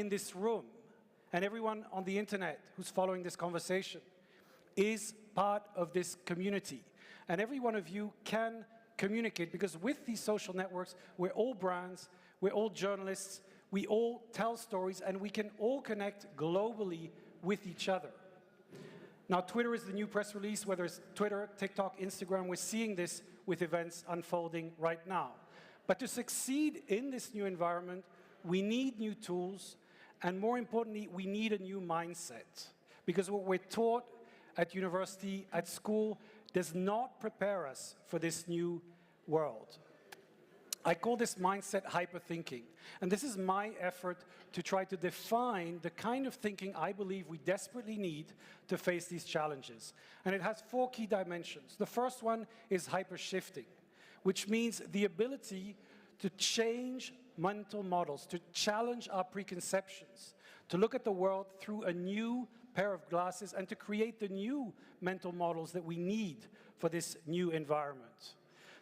in this room and everyone on the internet who's following this conversation is part of this community. And every one of you can communicate, because with these social networks, we're all brands, we're all journalists, we all tell stories, and we can all connect globally with each other. Now, Twitter is the new press release, whether it's Twitter, TikTok, Instagram, we're seeing this with events unfolding right now. But to succeed in this new environment, we need new tools, and more importantly, we need a new mindset. Because what we're taught at university, at school, does not prepare us for this new world. I call this mindset hyperthinking, and this is my effort to try to define the kind of thinking I believe we desperately need to face these challenges. And it has 4 key dimensions. The first one is hypershifting, which means the ability to change mental models, to challenge our preconceptions, to look at the world through a new pair of glasses and to create the new mental models that we need for this new environment.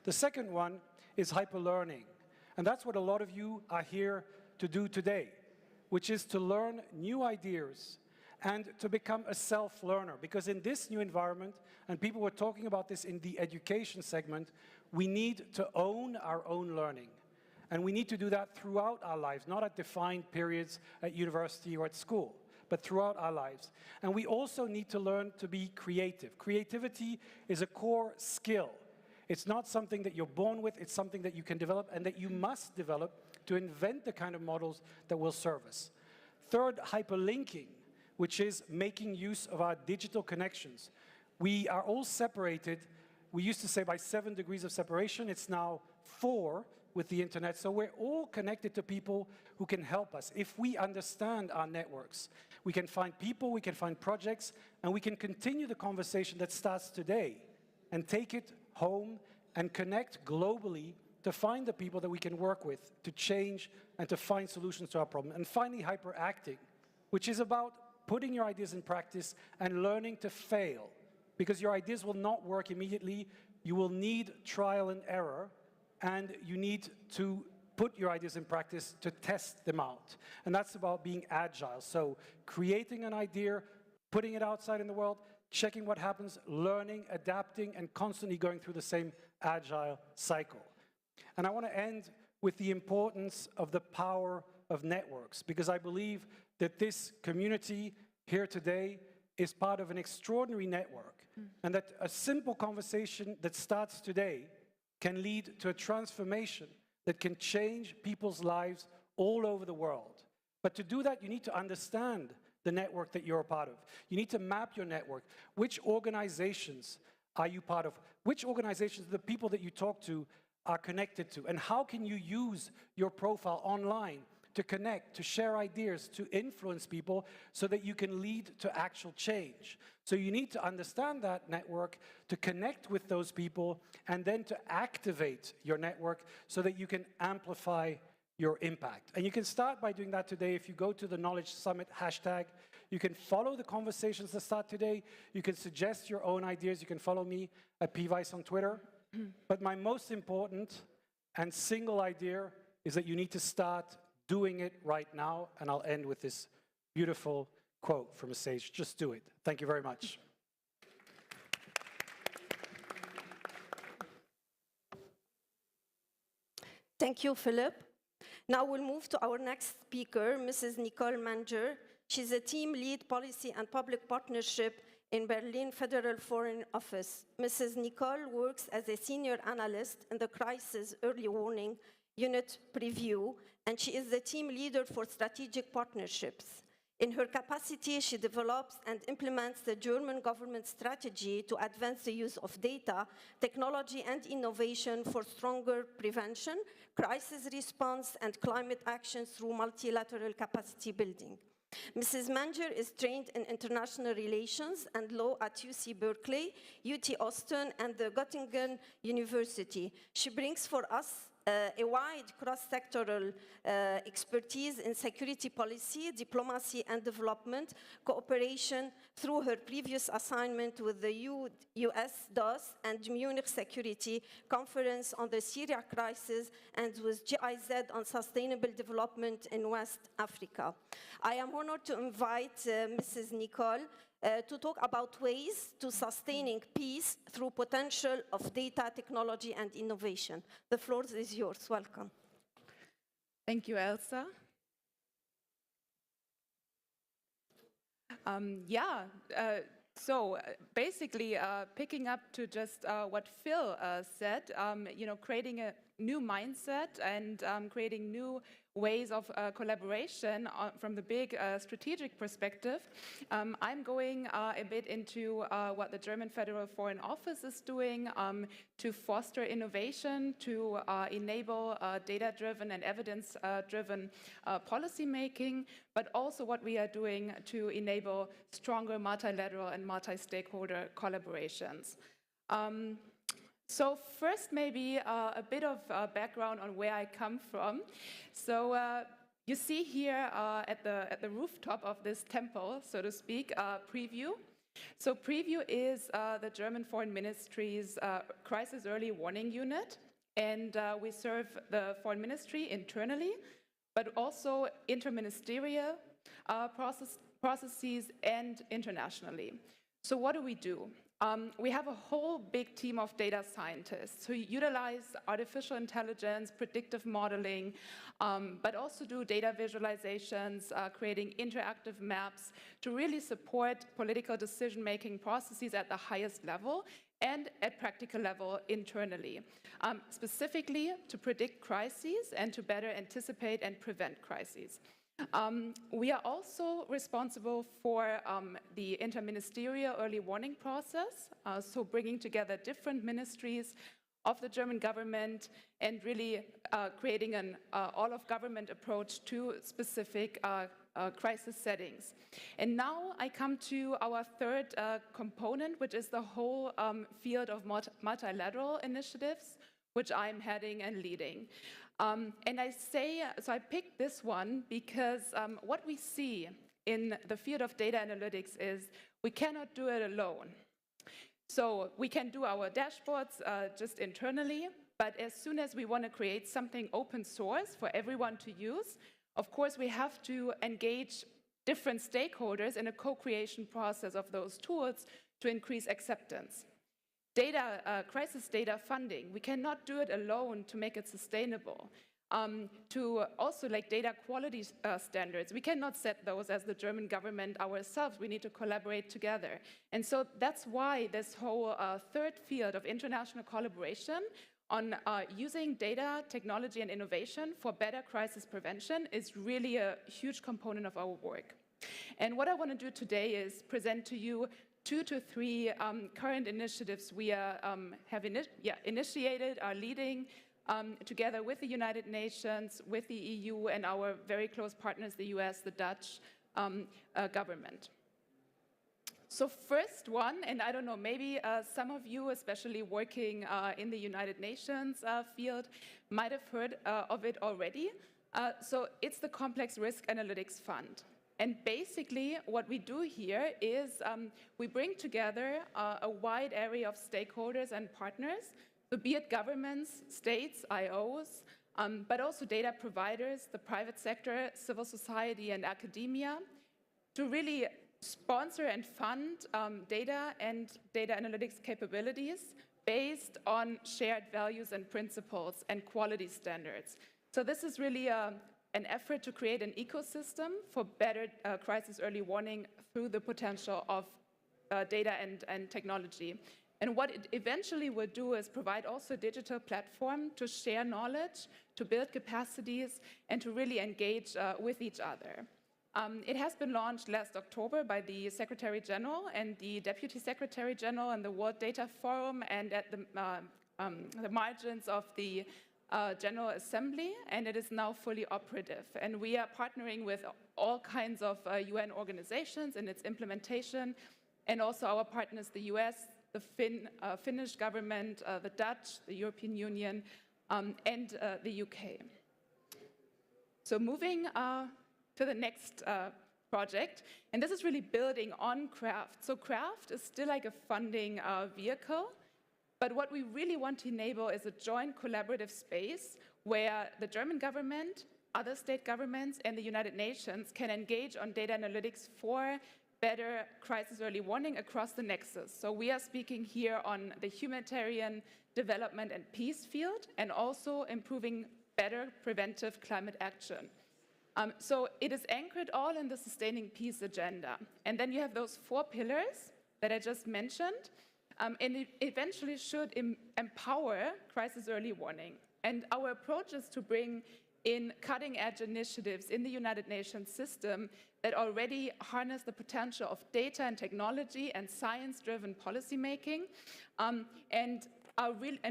The second one is hyperlearning, and that's what a lot of you are here to do today, which is to learn new ideas and to become a self-learner. Because in this new environment, and people were talking about this in the education segment, we need to own our own learning. And we need to do that throughout our lives, not at defined periods at university or at school, but throughout our lives. And we also need to learn to be creative. Creativity is a core skill. It's not something that you're born with, it's something that you can develop and that you must develop to invent the kind of models that will serve us. Third, hyperlinking, which is making use of our digital connections. We are all separated. We used to say by 7 degrees of separation, it's now 4 with the internet. So we're all connected to people who can help us. If we understand our networks, we can find people, we can find projects, and we can continue the conversation that starts today and take it home and connect globally to find the people that we can work with to change and to find solutions to our problem. And finally, hyperacting, which is about putting your ideas in practice and learning to fail. Because your ideas will not work immediately. You will need trial and error, and you need to put your ideas in practice to test them out. And that's about being agile. So creating an idea, putting it outside in the world, checking what happens, learning, adapting, and constantly going through the same agile cycle. And I want to end with the importance of the power of networks, because I believe that this community here today is part of an extraordinary network, and that a simple conversation that starts today can lead to a transformation that can change people's lives all over the world. But to do that, you need to understand the network that you're a part of. You need to map your network. Which organizations are you part of? Which organizations, the people that you talk to, are connected to? And how can you use your profile online to connect, to share ideas, to influence people so that you can lead to actual change? So you need to understand that network, to connect with those people, and then to activate your network so that you can amplify your impact. And you can start by doing that today. If you go to the Knowledge Summit hashtag, you can follow the conversations that start today. You can suggest your own ideas. You can follow me at pvice on Twitter. But my most important and single idea is that you need to start doing it right now. And I'll end with this beautiful quote from a sage: just do it. Thank you very much. Thank you, Philip. Now we'll move to our next speaker, Mrs. Nicole Manger. She's a team lead policy and public partnership in Berlin Federal Foreign Office. Mrs. Nicole works as a senior analyst in the Crisis Early Warning Unit Preview, and she is the team leader for strategic partnerships. In her capacity, she develops and implements the German government strategy to advance the use of data, technology, and innovation for stronger prevention, crisis response, and climate action through multilateral capacity building. Mrs. Manger is trained in international relations and law at UC Berkeley, UT Austin, and the Göttingen University. She brings for us a wide cross-sectoral expertise in security policy, diplomacy and development, cooperation through her previous assignment with the US DOS and Munich Security Conference on the Syria crisis and with GIZ on sustainable development in West Africa. I am honored to invite Mrs. Nicole to talk about ways to sustaining peace through potential of data, technology, and innovation. The floor is yours. Welcome. Thank you, Elsa. So basically, picking up to just what Phil said, creating a new mindset and creating new ways of collaboration from the big strategic perspective. I'm going a bit into what the German Federal Foreign Office is doing to foster innovation, to enable data-driven and evidence-driven policy making, but also what we are doing to enable stronger multilateral and multi-stakeholder collaborations. So first, maybe a bit of background on where I come from. So you see here at the rooftop of this temple, so to speak, Preview. So Preview is the German Foreign Ministry's Crisis Early Warning Unit, and we serve the Foreign Ministry internally, but also interministerial processes and internationally. So what do? We have a whole big team of data scientists who utilize artificial intelligence, predictive modeling, but also do data visualizations, creating interactive maps to really support political decision-making processes at the highest level and at practical level internally, specifically to predict crises and to better anticipate and prevent crises. We are also responsible for the interministerial early warning process, so bringing together different ministries of the German government and really creating an all-of-government approach to specific crisis settings. And now I come to our third component, which is the whole field of multilateral initiatives, which I'm heading and leading. And I picked this one because what we see in the field of data analytics is we cannot do it alone. So we can do our dashboards just internally, but as soon as we want to create something open source for everyone to use, of course we have to engage different stakeholders in a co-creation process of those tools to increase acceptance. Crisis data funding, we cannot do it alone to make it sustainable. To also data quality standards, we cannot set those as the German government ourselves. We need to collaborate together. And so that's why this whole third field of international collaboration on using data, technology, and innovation for better crisis prevention is really a huge component of our work. And what I want to do today is present to you 2 to 3 current initiatives we have initiated, are leading together with the United Nations, with the EU, and our very close partners, the US, the Dutch government. So first one, and I don't know, maybe some of you, especially working in the United Nations field, might have heard of it already. So it's the Complex Risk Analytics Fund. And basically, what we do here is we bring together a wide array of stakeholders and partners, so be it governments, states, IOs, but also data providers, the private sector, civil society, and academia, to really sponsor and fund data and data analytics capabilities based on shared values and principles and quality standards. So this is really an effort to create an ecosystem for better crisis early warning through the potential of data and technology. And what it eventually will do is provide also a digital platform to share knowledge, to build capacities, and to really engage with each other. It has been launched last October by the Secretary General and the Deputy Secretary General and the World Data Forum and at the margins of the General Assembly, and it is now fully operative. And we are partnering with all kinds of UN organizations in its implementation, and also our partners, the US, the Finnish government, the Dutch, the European Union, and the UK. So moving to the next project, and this is really building on CRAFT. So CRAFT is still like a funding vehicle, but what we really want to enable is a joint collaborative space where the German government, other state governments, and the United Nations can engage on data analytics for better crisis early warning across the nexus. So we are speaking here on the humanitarian, development, and peace field, and also improving better preventive climate action. So it is anchored all in the sustaining peace agenda. And then you have those 4 pillars that I just mentioned, and it eventually should empower crisis early warning. And our approach is to bring in cutting-edge initiatives in the United Nations system that already harness the potential of data and technology and science-driven policymaking, and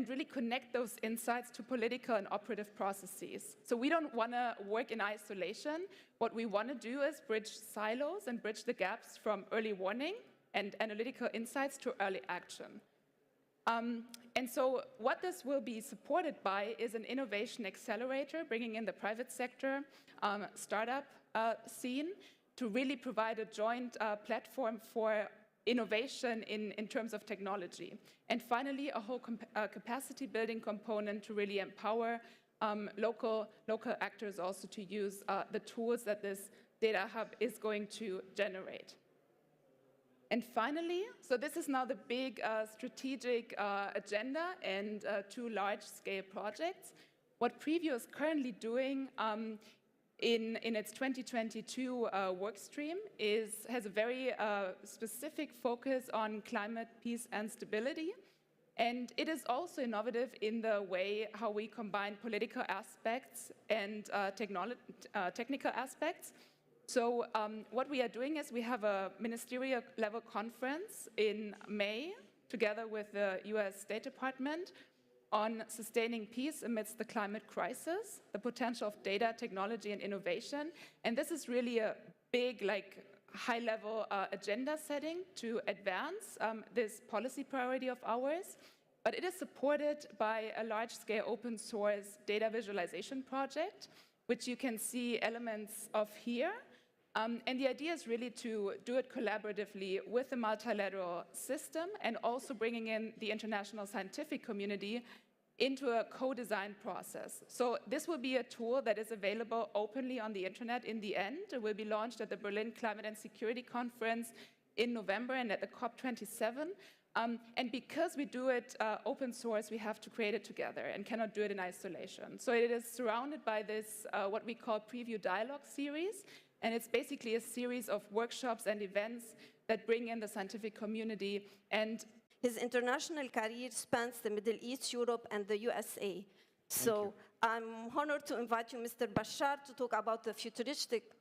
really connect those insights to political and operative processes. So we don't want to work in isolation. What we want to do is bridge silos and bridge the gaps from early warning and analytical insights to early action. And so what this will be supported by is an innovation accelerator, bringing in the private sector, startup scene, to really provide a joint platform for innovation in terms of technology. And finally, a whole capacity building component to really empower local actors also to use the tools that this data hub is going to generate. And finally, so this is now the big strategic agenda and 2 large-scale projects. What Preview is currently doing in its 2022 work stream has a very specific focus on climate, peace, and stability. And it is also innovative in the way how we combine political aspects and technical aspects. So what we are doing is we have a ministerial level conference in May together with the US State Department on sustaining peace amidst the climate crisis, the potential of data, technology, and innovation. And this is really a big, high-level agenda setting to advance this policy priority of ours. But it is supported by a large-scale open-source data visualization project, which you can see elements of here. And the idea is really to do it collaboratively with the multilateral system and also bringing in the international scientific community into a co-design process. So this will be a tool that is available openly on the internet in the end. It will be launched at the Berlin Climate and Security Conference in November and at the COP27. And because we do it open source, we have to create it together and cannot do it in isolation. So it is surrounded by this, what we call Preview Dialogue series. And it's basically a series of workshops and events that bring in the scientific community. And his international career spans the Middle East, Europe, and the USA. So I'm honored to invite you, Mr. Bashar, to talk about the futuristic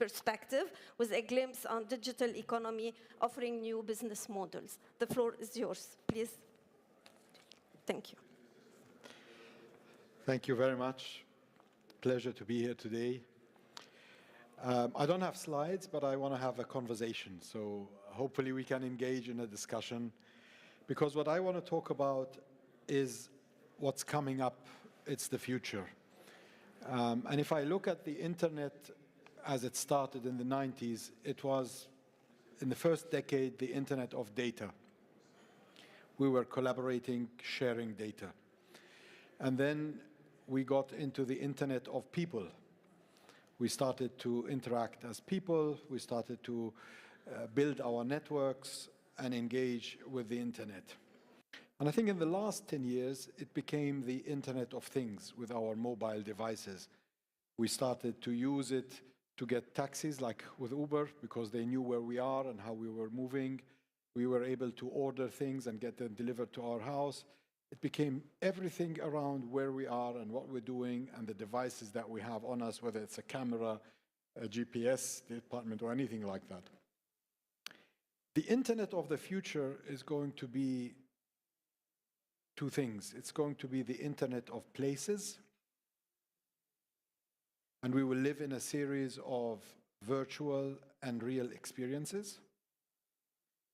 perspective with a glimpse on digital economy offering new business models. The floor is yours, please. Thank you. Thank you very much. Pleasure to be here today. I don't have slides, but I want to have a conversation. So hopefully we can engage in a discussion, because what I want to talk about is what's coming up. It's the future. And if I look at the internet as it started in the 90s, it was, in the first decade, the internet of data. We were collaborating, sharing data. And then we got into the internet of people. We started to interact as people. We started to build our networks and engage with the internet. And I think in the last 10 years, it became the Internet of Things with our mobile devices. We started to use it to get taxis, like with Uber, because they knew where we are and how we were moving. We were able to order things and get them delivered to our house. It became everything around where we are and what we're doing and the devices that we have on us, whether it's a camera, a GPS department, or anything like that. The internet of the future is going to be 2 things. It's going to be the internet of places, and we will live in a series of virtual and real experiences.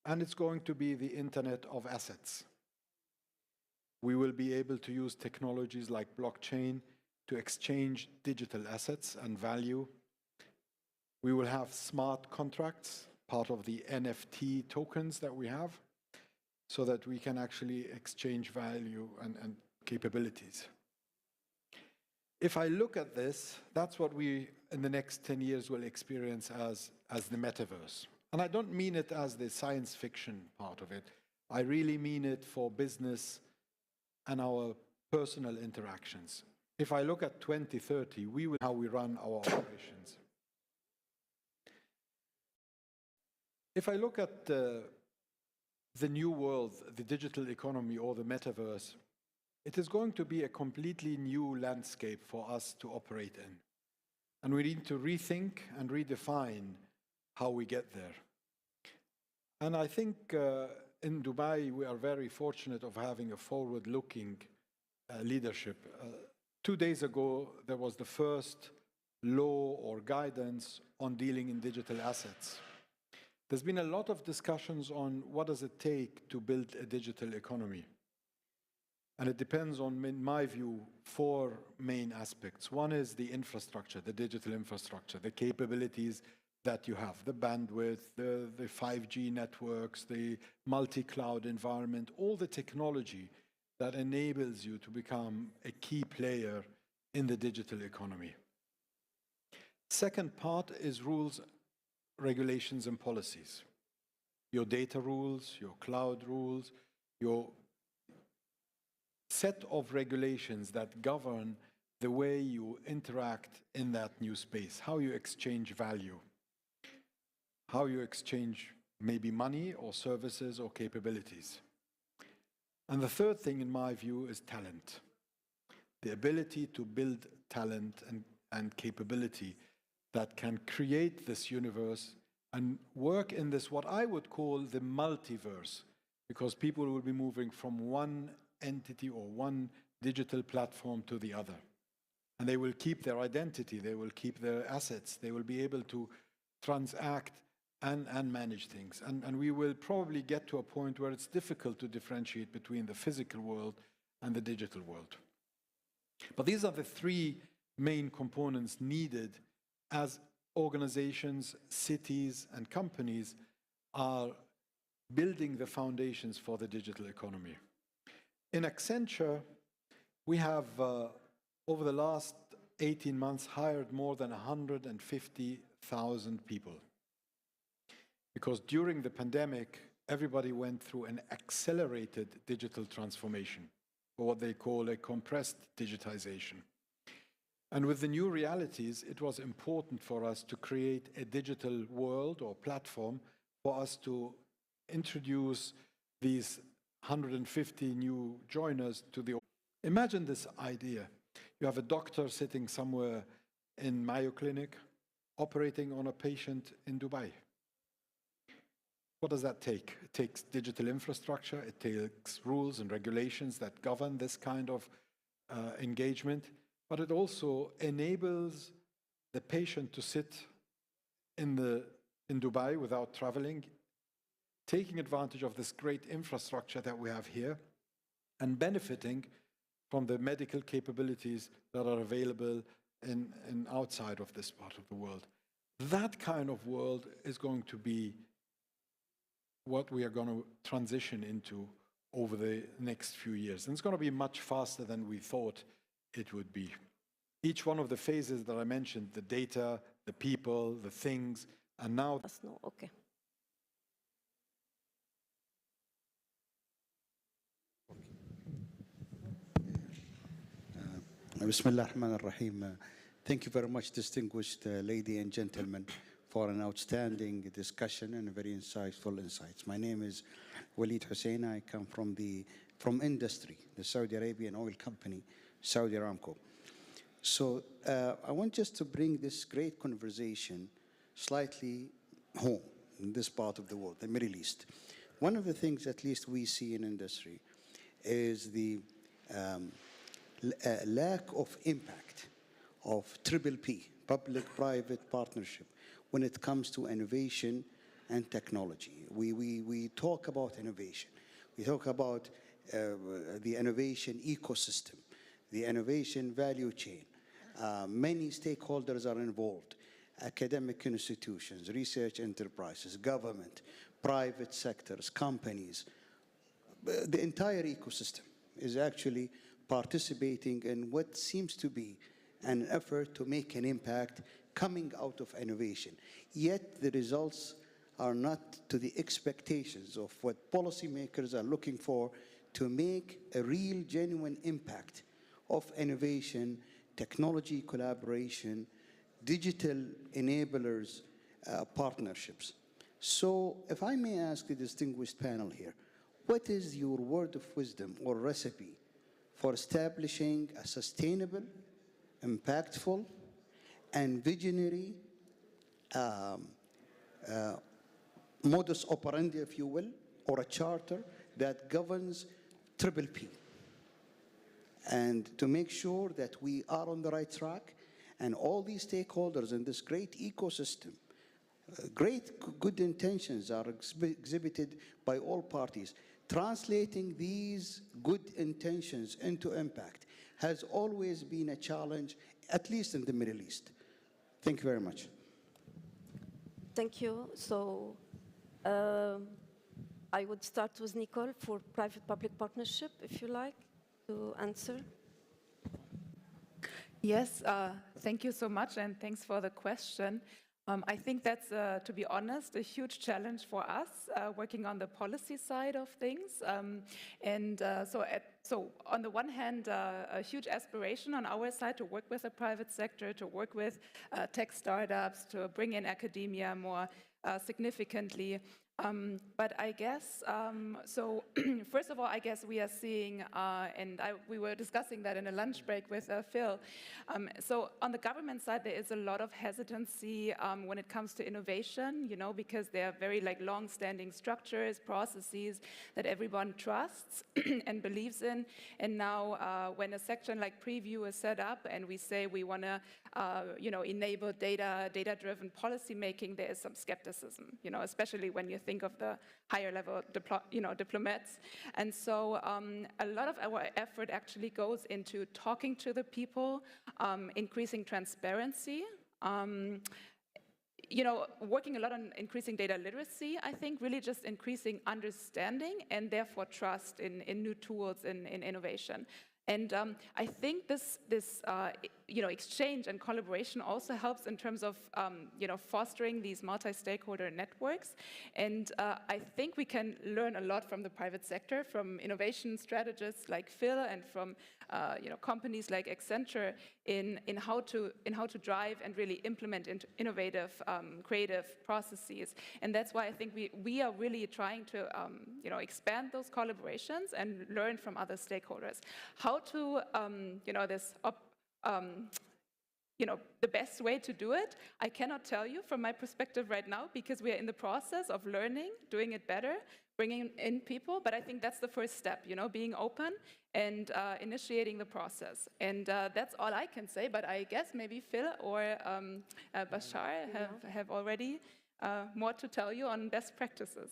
And it's going to be the internet of assets. We will be able to use technologies like blockchain to exchange digital assets and value. We will have smart contracts, part of the NFT tokens that we have, so that we can actually exchange value and capabilities. If I look at this, that's what we, in the next 10 years, will experience as the metaverse. And I don't mean it as the science fiction part of it. I really mean it for business and our personal interactions. If I look at 2030, we will how we run our operations. If I look at the new world, the digital economy or the metaverse, it is going to be a completely new landscape for us to operate in. And we need to rethink and redefine how we get there. And I think in Dubai, we are very fortunate of having a forward-looking leadership. 2 days ago, there was the first law or guidance on dealing in digital assets. There's been a lot of discussions on what does it take to build a digital economy. And it depends on, in my view, 4 main aspects. One is the infrastructure, the digital infrastructure, the capabilities that you have, the bandwidth, the 5G networks, the multi-cloud environment, all the technology that enables you to become a key player in the digital economy. Second part is rules, regulations, and policies. Your data rules, your cloud rules, your set of regulations that govern the way you interact in that new space, how you exchange value, how you exchange maybe money or services or capabilities. And the third thing, in my view, is talent. The ability to build talent and capability that can create this universe and work in this, what I would call the multiverse, because people will be moving from one entity or one digital platform to the other. And they will keep their identity, they will keep their assets, they will be able to transact and manage things. And we will probably get to a point where it's difficult to differentiate between the physical world and the digital world. But these are the 3 main components needed as organizations, cities, and companies are building the foundations for the digital economy. In Accenture, we have, over the last 18 months, hired more than 150,000 people. Because during the pandemic, everybody went through an accelerated digital transformation, or what they call a compressed digitization. And with the new realities, it was important for us to create a digital world or platform for us to introduce these 150 new joiners to the... Imagine this idea. You have a doctor sitting somewhere in Mayo Clinic, operating on a patient in Dubai. What does that take? It takes digital infrastructure, it takes rules and regulations that govern this kind of engagement, but it also enables the patient to sit in Dubai without traveling, taking advantage of this great infrastructure that we have here, and benefiting from the medical capabilities that are available in outside of this part of the world. That kind of world is going to be what we are going to transition into over the next few years. And it's going to be much faster than we thought it would be. Each one of the phases that I mentioned, the data, the people, the things, and now... No, okay. Bismillah ar-Rahman ar-Rahim. Thank you very much, distinguished lady and gentlemen, for an outstanding discussion and very insightful insights. My name is Walid Hussein. I come from industry, the Saudi Arabian oil company, Saudi Aramco. So I want just to bring this great conversation slightly home in this part of the world, the Middle East. One of the things at least we see in industry is the lack of impact of PPP, public-private partnership, when it comes to innovation and technology. We talk about innovation. We talk about the innovation ecosystem, the innovation value chain. Many stakeholders are involved: academic institutions, research enterprises, government, private sectors, companies. The entire ecosystem is actually participating in what seems to be an effort to make an impact coming out of innovation. Yet the results are not to the expectations of what policymakers are looking for to make a real, genuine impact of innovation, technology collaboration, digital enablers, partnerships. So if I may ask the distinguished panel here, what is your word of wisdom or recipe for establishing a sustainable, impactful, and visionary modus operandi, if you will, or a charter that governs Triple P, and to make sure that we are on the right track and all these stakeholders in this great ecosystem, great good intentions are exhibited by all parties. Translating these good intentions into impact has always been a challenge, at least in the Middle East. Thank you very much. Thank you. So I would start with Nicole for private-public partnership, if you like, to answer. Yes, thank you so much, and thanks for the question. I think that's, to be honest, a huge challenge for us working on the policy side of things. So on the one hand, a huge aspiration on our side to work with the private sector, to work with tech startups, to bring in academia more significantly. But I guess, so first of all, I guess we are seeing, and we were discussing that in a lunch break with Phil. So on the government side, there is a lot of hesitancy when it comes to innovation, you know, because there are very like long-standing structures, processes that everyone trusts and believes in. And now when a section like preview is set up and we say we want to, you know, enable data-driven policy making, there is some skepticism, you know, especially when you think of the higher level diplomats. And so a lot of our effort actually goes into talking to the people, increasing transparency, you know, working a lot on increasing data literacy, I think, really just increasing understanding and therefore trust in new tools in innovation. And I think this you know, exchange and collaboration also helps in terms of you know, fostering these multi-stakeholder networks. And I think we can learn a lot from the private sector, from innovation strategists like Phil, and from you know, companies like Accenture in how to drive and really implement innovative, creative processes. And that's why I think we are really trying to you know, expand those collaborations and learn from other stakeholders. How to you know, you know, the best way to do it, I cannot tell you from my perspective right now, because we are in the process of learning, doing it better, bringing in people. But I think that's the first step, you know, being open and initiating the process. And that's all I can say. But I guess maybe Phil or Bashar have already more to tell you on best practices.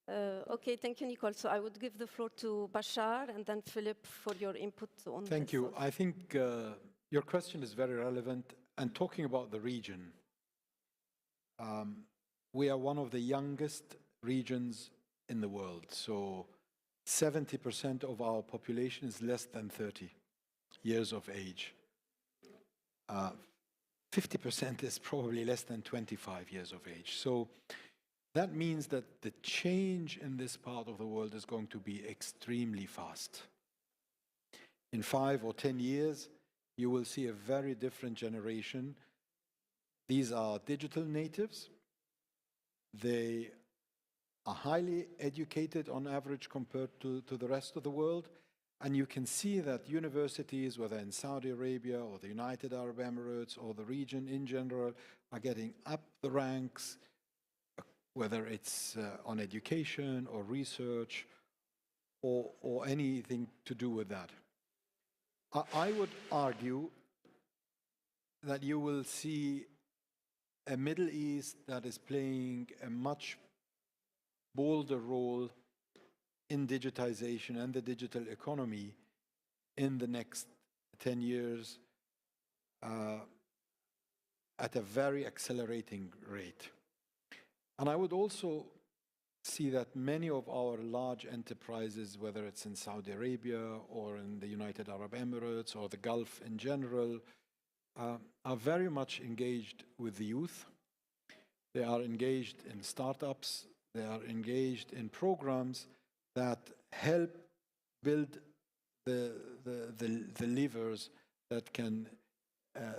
Okay, thank you, Nicole. So I would give the floor to Bashar and then Philip for your input on this. Thank you. I think your question is very relevant. And talking about the region, we are one of the youngest regions in the world. So 70% of our population is less than 30 years of age. 50% is probably less than 25 years of age. So that means that the change in this part of the world is going to be extremely fast. In 5 or 10 years, you will see a very different generation. These are digital natives. They are highly educated on average compared to the rest of the world. And you can see that universities, whether in Saudi Arabia or the United Arab Emirates or the region in general, are getting up the ranks, whether it's on education or research or anything to do with that. I would argue that you will see a Middle East that is playing a much bolder role in digitization and the digital economy in the next 10 years at a very accelerating rate. And I would also see that many of our large enterprises, whether it's in Saudi Arabia or in the United Arab Emirates or the Gulf in general, are very much engaged with the youth. They are engaged in startups. They are engaged in programs that help build the levers that can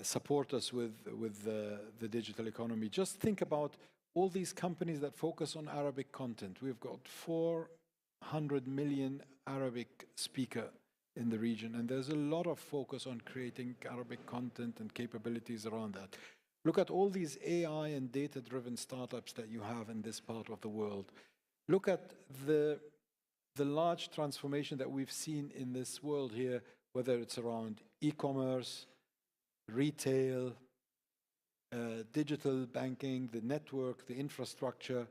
support us with the digital economy. Just think about all these companies that focus on Arabic content. We've got 400 million Arabic speakers in the region, and there's a lot of focus on creating Arabic content and capabilities around that. Look at all these AI and data-driven startups that you have in this part of the world. Look at the large transformation that we've seen in this world here, whether it's around e-commerce, retail, digital banking, the network, the infrastructure.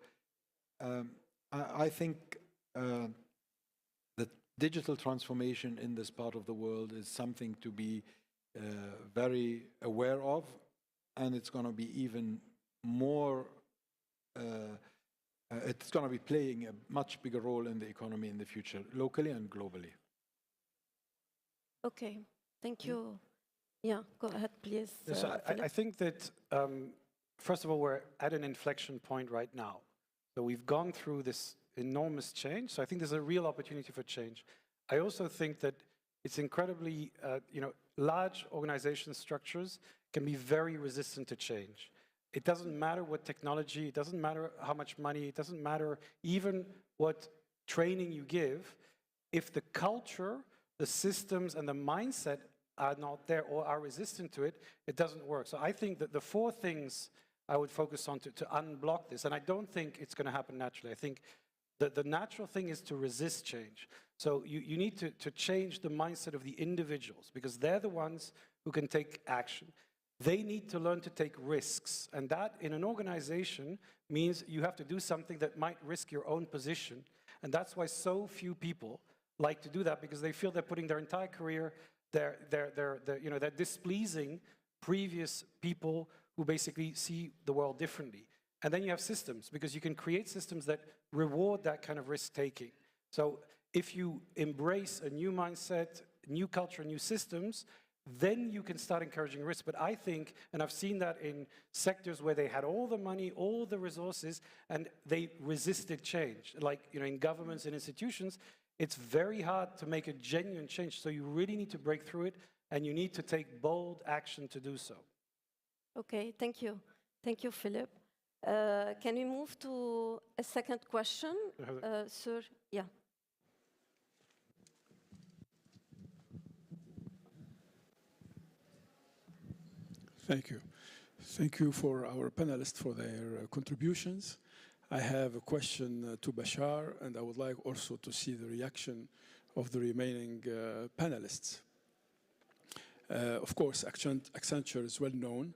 I think the digital transformation in this part of the world is something to be very aware of, and it's going to be even more, it's going to be playing a much bigger role in the economy in the future, locally and globally. Okay, thank you. Yeah, go ahead, please. Yes, I think that, first of all, we're at an inflection point right now. So we've gone through this enormous change. So I think there's a real opportunity for change. I also think that it's incredibly, large organization structures can be very resistant to change. It doesn't matter what technology, it doesn't matter how much money, it doesn't matter even what training you give. If the culture, the systems, and the mindset are not there or are resistant to it, it doesn't work. So I think that the 4 things I would focus on to unblock this, and I don't think it's going to happen naturally. I think that the natural thing is to resist change. So you need to change the mindset of the individuals, because they're the ones who can take action. They need to learn to take risks, and that in an organization means you have to do something that might risk your own position, and that's why so few people like to do that, because they feel they're putting their entire career, they're displeasing previous people who basically see the world differently. And then you have systems, because you can create systems that reward that kind of risk-taking. So if you embrace a new mindset, new culture, new systems, then you can start encouraging risk. But I think, and I've seen that in sectors where they had all the money, all the resources, and they resisted change. Like, in governments and institutions, it's very hard to make a genuine change. So you really need to break through it, and you need to take bold action to do so. Okay, thank you. Thank you, Philip. Can we move to a second question? Sir, yeah. Thank you. Thank you for our panelists for their contributions. I have a question to Bashar, and I would like also to see the reaction of the remaining panelists. Of course, Accenture is well known.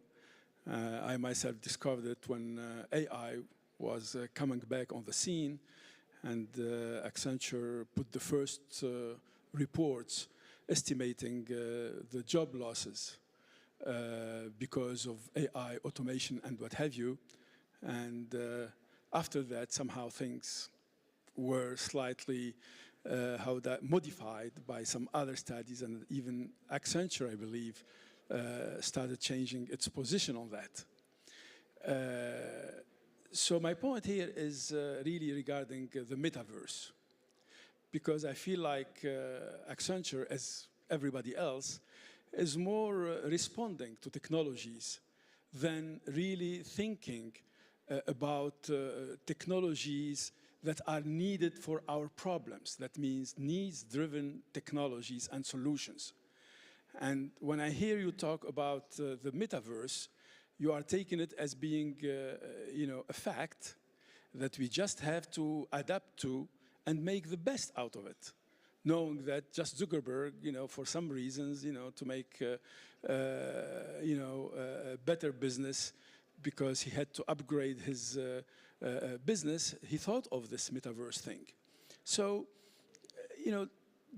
I myself discovered it when AI was coming back on the scene, and Accenture put the first reports estimating the job losses because of AI automation and what have you. And after that, somehow things were slightly modified by some other studies, and even Accenture, I believe, started changing its position on that. So my point here is really regarding the metaverse, because I feel like Accenture, as everybody else, is more responding to technologies than really thinking about technologies that are needed for our problems. That means needs-driven technologies and solutions. And when I hear you talk about the metaverse, you are taking it as being, a fact that we just have to adapt to and make the best out of it, knowing that just Zuckerberg, for some reasons, to make, a better business, because he had to upgrade his business, he thought of this metaverse thing. So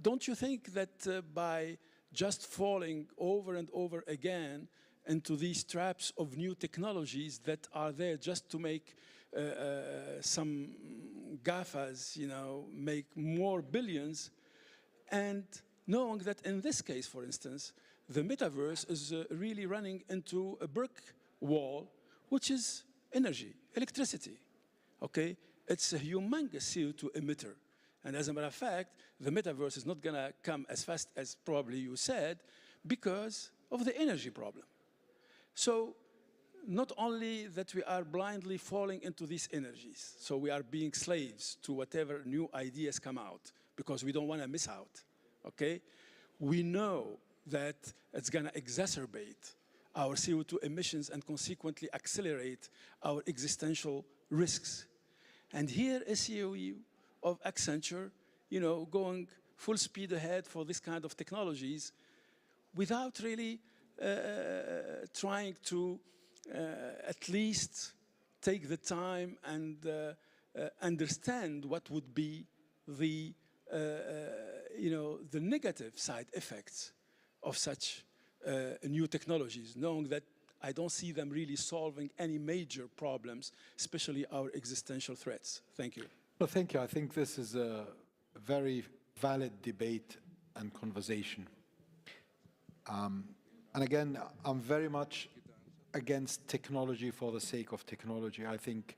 don't you think that by just falling over and over again into these traps of new technologies that are there just to make some GAFAs, make more billions, and knowing that in this case, for instance, the metaverse is really running into a brick wall, which is energy, electricity, okay? It's a humongous CO2 emitter. And as a matter of fact, the metaverse is not gonna come as fast as probably you said because of the energy problem. So not only that we are blindly falling into these energies, so we are being slaves to whatever new ideas come out because we don't wanna miss out, okay? We know that it's gonna exacerbate our CO2 emissions and consequently accelerate our existential risks. And here SEOE of Accenture, going full speed ahead for this kind of technologies without really trying to at least take the time and understand what would be the negative side effects of such new technologies, knowing that I don't see them really solving any major problems, especially our existential threats. Thank you. Well, thank you. I think this is a very valid debate and conversation. And again, I'm very much against technology for the sake of technology. I think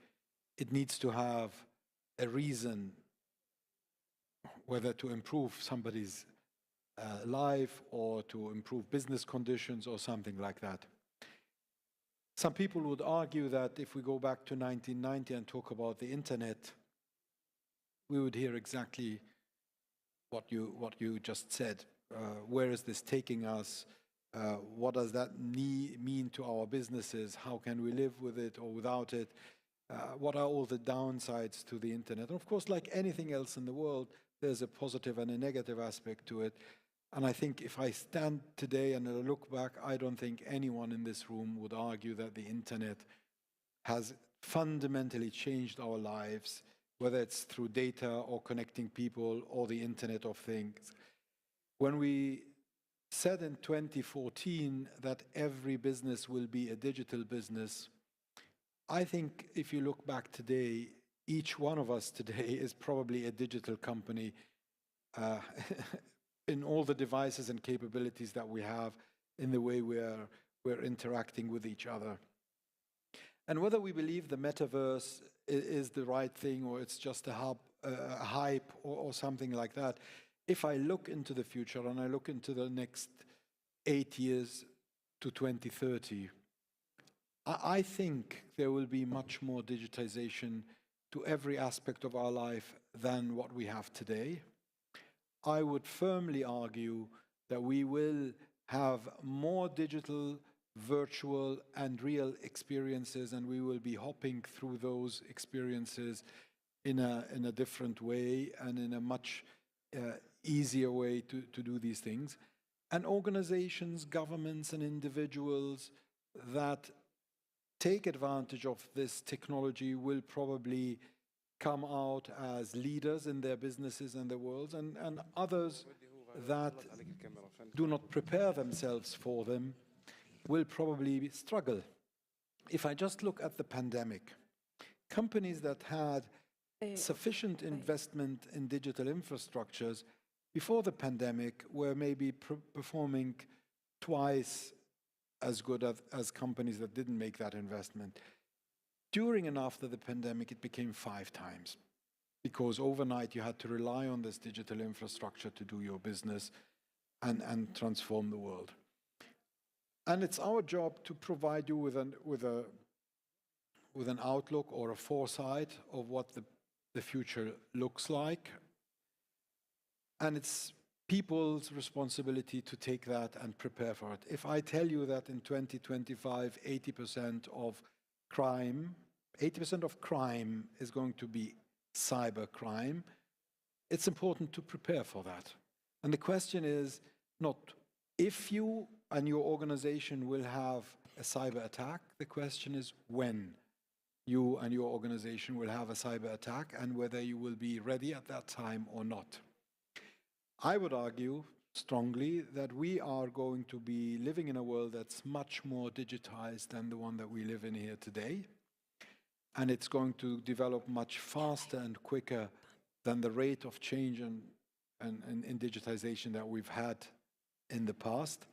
it needs to have a reason, whether to improve somebody's life or to improve business conditions or something like that. Some people would argue that if we go back to 1990 and talk about the internet, we would hear exactly what you just said. Where is this taking us? What does that mean to our businesses? How can we live with it or without it? What are all the downsides to the internet? And of course, like anything else in the world, there's a positive and a negative aspect to it. And I think if I stand today and I look back, I don't think anyone in this room would argue that the internet has fundamentally changed our lives, whether it's through data or connecting people or the Internet of Things. When we said in 2014 that every business will be a digital business, I think if you look back today, each one of us today is probably a digital company in all the devices and capabilities that we have, in the way we're interacting with each other. And whether we believe the metaverse is the right thing or it's just a hype or something like that, if I look into the future and I look into the next 8 years to 2030, I think there will be much more digitization to every aspect of our life than what we have today. I would firmly argue that we will have more digital, virtual, and real experiences, and we will be hopping through those experiences in a different way and in a much easier way to do these things. And organizations, governments, and individuals that take advantage of this technology will probably come out as leaders in their businesses and their worlds, and others that do not prepare themselves for them will probably struggle. If I just look at the pandemic, companies that had sufficient investment in digital infrastructures before the pandemic were maybe performing twice as good as companies that didn't make that investment. During and after the pandemic, it became 5 times, because overnight you had to rely on this digital infrastructure to do your business and transform the world. And it's our job to provide you with an outlook or a foresight of what the future looks like. And it's people's responsibility to take that and prepare for it. If I tell you that in 2025, 80% of crime is going to be cyber crime, it's important to prepare for that. And the question is not if you and your organization will have a cyber attack, the question is when you and your organization will have a cyber attack and whether you will be ready at that time or not. I would argue strongly that we are going to be living in a world that's much more digitized than the one that we live in here today. And it's going to develop much faster and quicker than the rate of change and digitization that we've had in the past.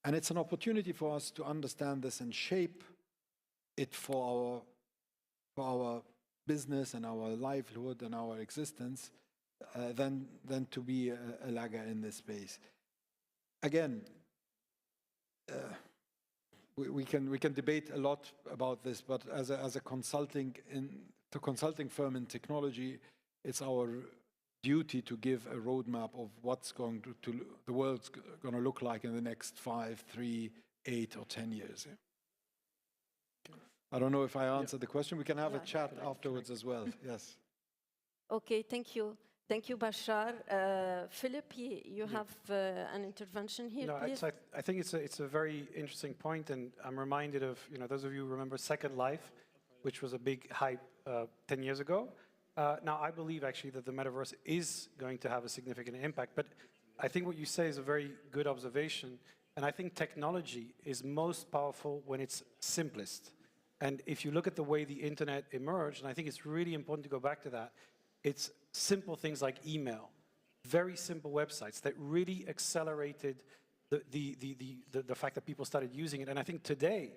And it's an opportunity for us to understand this and shape it for our business and our livelihood and our existence than to be a lagger in this space. Again, we can debate a lot about this, but as a consulting firm in technology, it's our duty to give a roadmap of what's going to the world's going to look like in the next 5, 3, 8, or 10 years. I don't know if I answered the question. We can have a chat afterwards as well. Yes. Okay, thank you. Thank you, Bashar. Philip, you have an intervention here, No, please. I think it's a very interesting point, and I'm reminded of, those of you who remember Second Life, which was a big hype 10 years ago. Now, I believe actually that the metaverse is going to have a significant impact, but I think what you say is a very good observation, and I think technology is most powerful when it's simplest. And if you look at the way the internet emerged, and I think it's really important to go back to that, it's simple things like email, very simple websites that really accelerated the fact that people started using it. And I think today,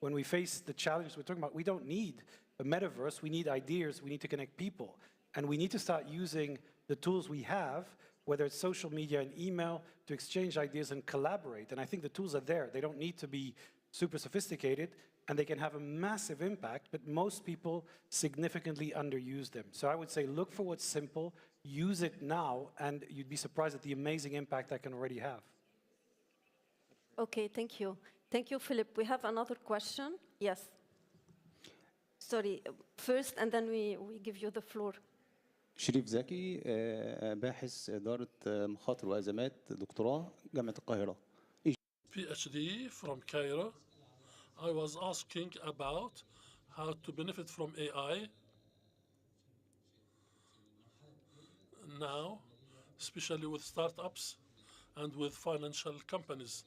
when we face the challenges we're talking about, we don't need a metaverse, we need ideas, we need to connect people. And we need to start using the tools we have, whether it's social media and email, to exchange ideas and collaborate. And I think the tools are there. They don't need to be super sophisticated, and they can have a massive impact, but most people significantly underuse them. So I would say look for what's simple, use it now, and you'd be surprised at the amazing impact that can already have. Okay, thank you. Thank you, Philip. We have another question. Yes. Sorry, first, and then we give you the floor. شريف زكي باحث إدارة مخاطر وأزمات دكتوراه جامعة القاهرة. PhD from Cairo. I was asking about how to benefit from AI now, especially with startups and with financial companies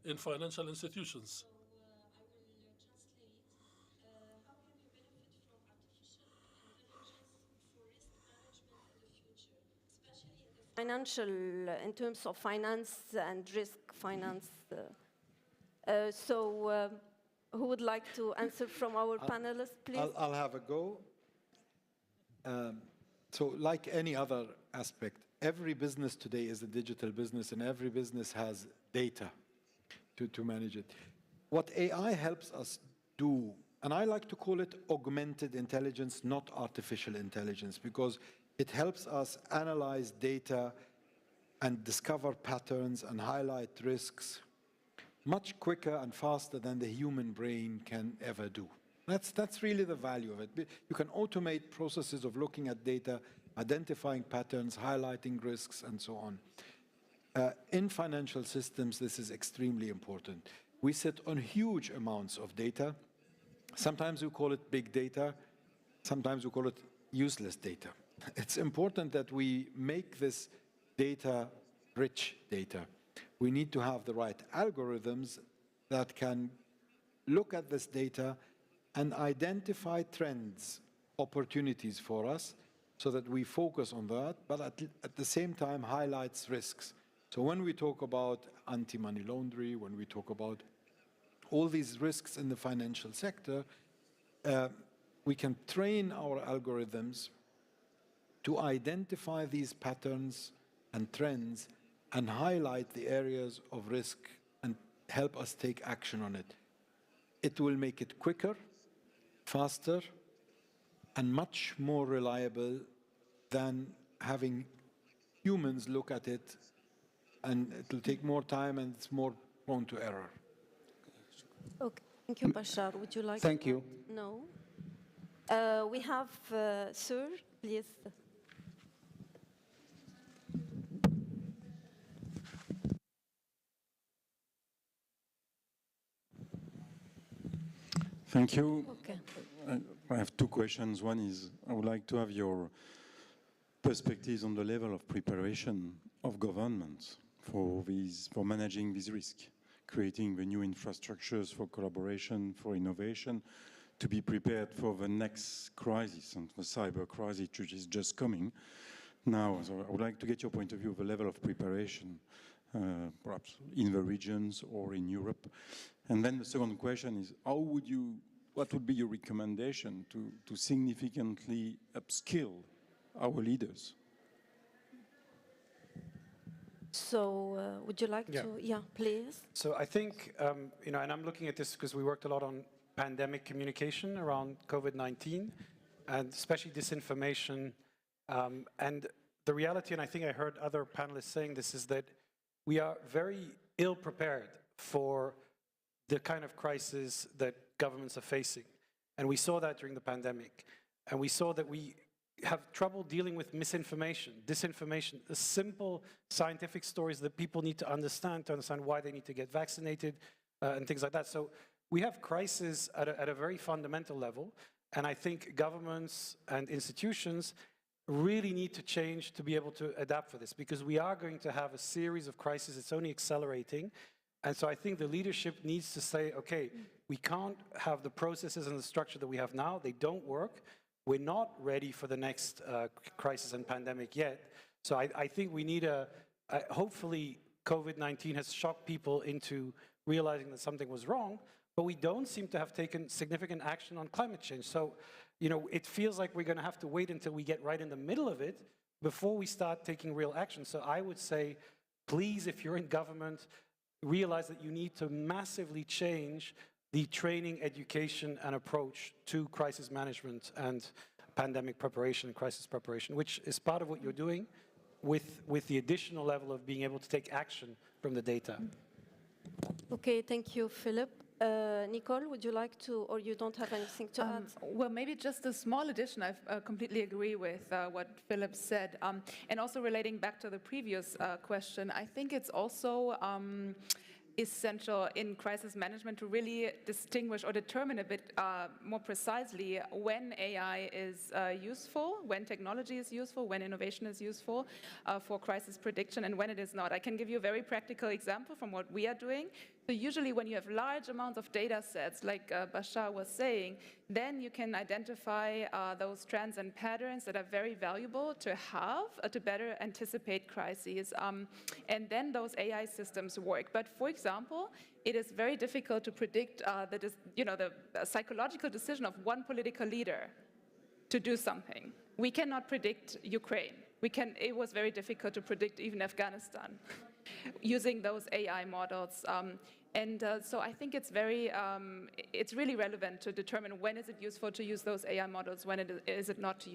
in financial institutions. Financial, in terms of finance and risk finance. Who would like to answer from our panelists, please? I'll have a go. So like any other aspect, every business today is a digital business, and every business has data to manage it. What AI helps us do, and I like to call it augmented intelligence, not artificial intelligence, because it helps us analyze data and discover patterns and highlight risks much quicker and faster than the human brain can ever do. That's really the value of it. You can automate processes of looking at data, identifying patterns, highlighting risks, and so on. In financial systems, this is extremely important. We sit on huge amounts of data. Sometimes we call it big data. Sometimes we call it useless data. It's important that we make this data rich data. We need to have the right algorithms that can look at this data and identify trends, opportunities for us, so that we focus on that, but at the same time highlights risks. So when we talk about anti-money laundering, when we talk about all these risks in the financial sector, we can train our algorithms to identify these patterns and trends and highlight the areas of risk and help us take action on it. It will make it quicker, faster, and much more reliable than having humans look at it, and it will take more time and it's more prone to error. Okay, thank you, Bashar. Would you like Thank to? you. No. We have, sir, please. Thank you. Okay. I have two questions. One is I would like to have your perspectives on the level of preparation of governments for managing this risk, creating the new infrastructures for collaboration, for innovation, to be prepared for the next crisis, and the cyber crisis which is just coming now. So I would like to get your point of view of the level of preparation, perhaps in the regions or in Europe. And then the second question is, what would be your recommendation to significantly upskill our leaders? So would you like to, yeah, please? So I think, and I'm looking at this because we worked a lot on pandemic communication around COVID-19, and especially disinformation. And the reality, and I think I heard other panelists saying this, is that we are very ill prepared for the kind of crisis that governments are facing. And we saw that during the pandemic. And we saw that we have trouble dealing with misinformation, disinformation, the simple scientific stories that people need to understand why they need to get vaccinated and things like that. So we have crises at a very fundamental level. And I think governments and institutions really need to change to be able to adapt for this, because we are going to have a series of crises. It's only accelerating. And so I think the leadership needs to say, okay, we can't have the processes and the structure that we have now. They don't work. We're not ready for the next crisis and pandemic yet. So I think we need hopefully COVID-19 has shocked people into realizing that something was wrong, but we don't seem to have taken significant action on climate change. So, it feels like we're going to have to wait until we get right in the middle of it before we start taking real action. So I would say, please, if you're in government, realize that you need to massively change the training, education, and approach to crisis management and pandemic preparation and crisis preparation, which is part of what you're doing with the additional level of being able to take action from the data. Okay, thank you, Philip. Nicole, would you like to, or you don't have anything to add? Well, maybe just a small addition. I completely agree with what Philip said. And also relating back to the previous question, I think it's also essential in crisis management to really distinguish or determine a bit more precisely when AI is useful, when technology is useful, when innovation is useful for crisis prediction, and when it is not. I can give you a very practical example from what we are doing. So usually when you have large amounts of data sets, like Bashar was saying, then you can identify those trends and patterns that are very valuable to have to better anticipate crises. And then those AI systems work. But for example, it is very difficult to predict the psychological decision of one political leader to do something. We cannot predict Ukraine. It was very difficult to predict even Afghanistan using those AI models. So I think it's really relevant to determine when is it useful to use those AI models, when is it not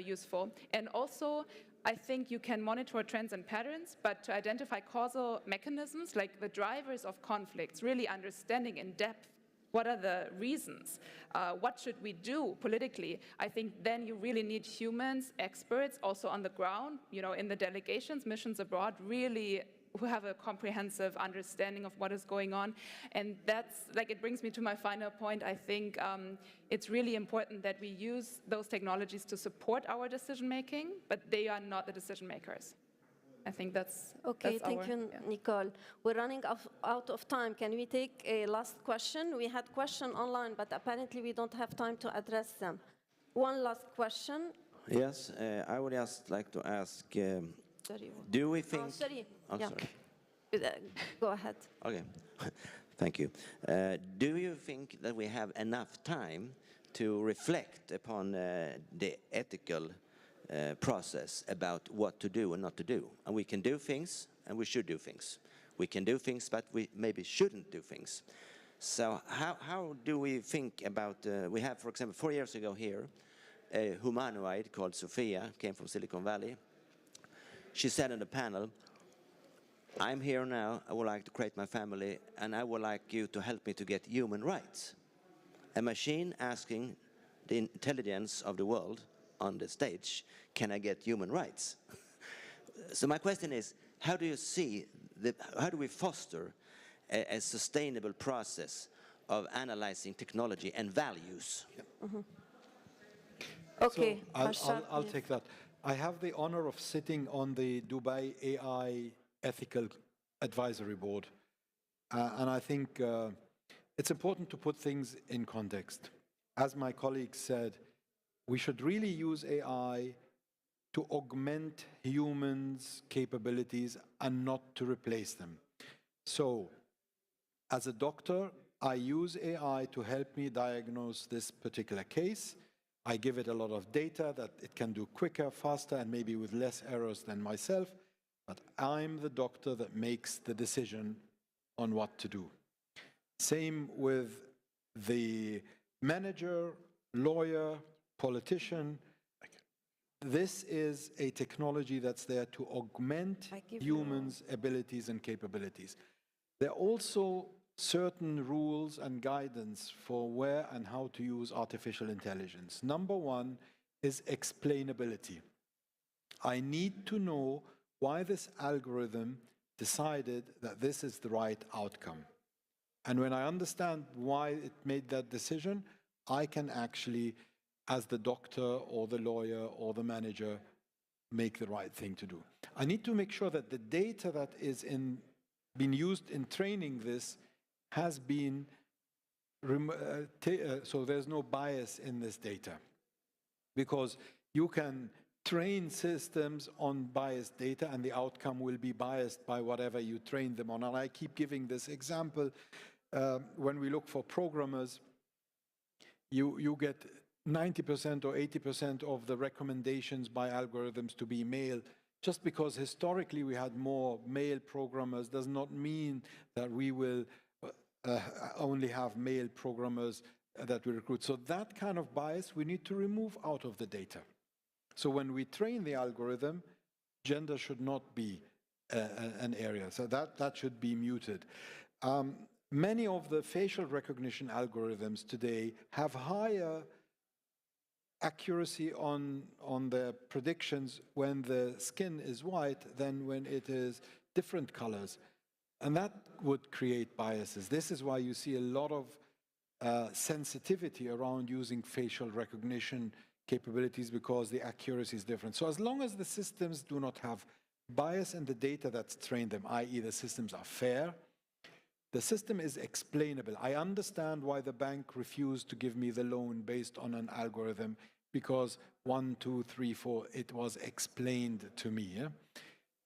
useful. And also, I think you can monitor trends and patterns, but to identify causal mechanisms like the drivers of conflicts, really understanding in depth what are the reasons, what should we do politically, I think then you really need humans, experts, also on the ground, in the delegations, missions abroad, really who have a comprehensive understanding of what is going on. And it brings me to my final point. I think it's really important that we use those technologies to support our decision-making, but they are not the decision-makers. I think that's okay. Thank you, Nicole. We're running out of time. Can we take a last question? We had questions online, but apparently we don't have time to address them. One last question. Yes, I would just like to ask, do we think... Oh, sorry. Sorry. Go ahead. Okay, thank you. Do you think that we have enough time to reflect upon the ethical process about what to do and not to do? And we can do things, and we should do things. We can do things, but we maybe shouldn't do things. So how do we think about, we have, for example, 4 years ago here, a humanoid called Sophia, came from Silicon Valley. She said on the panel, I'm here now, I would like to create my family, and I would like you to help me to get human rights. A machine asking the intelligence of the world on the stage, can I get human rights? So my question is, how do you see, how do we foster a sustainable process of analyzing technology and values? Mm-hmm. Okay, so I'll take that. I have the honor of sitting on the Dubai AI Ethical Advisory Board. And I think it's important to put things in context. As my colleague said, we should really use AI to augment humans' capabilities and not to replace them. So, as a doctor, I use AI to help me diagnose this particular case. I give it a lot of data that it can do quicker, faster, and maybe with less errors than myself. But I'm the doctor that makes the decision on what to do. Same with the manager, lawyer, politician. This is a technology that's there to augment humans' abilities and capabilities. There are also certain rules and guidance for where and how to use artificial intelligence. Number one is explainability. I need to know why this algorithm decided that this is the right outcome. And when I understand why it made that decision, I can actually, as the doctor or the lawyer or the manager, make the right thing to do. I need to make sure that the data that is been used in training this has been, so there's no bias in this data. Because you can train systems on biased data and the outcome will be biased by whatever you train them on. And I keep giving this example. When we look for programmers, you get 90% or 80% of the recommendations by algorithms to be male. Just because historically we had more male programmers does not mean that we will only have male programmers that we recruit. So that kind of bias we need to remove out of the data. So when we train the algorithm, gender should not be an area. So that should be muted. Many of the facial recognition algorithms today have higher accuracy on the predictions when the skin is white than when it is different colors. And that would create biases. This is why you see a lot of sensitivity around using facial recognition capabilities, because the accuracy is different. So as long as the systems do not have bias in the data that's trained them, i.e. the systems are fair, the system is explainable. I understand why the bank refused to give me the loan based on an algorithm, because 1, 2, 3, 4, it was explained to me. Yeah?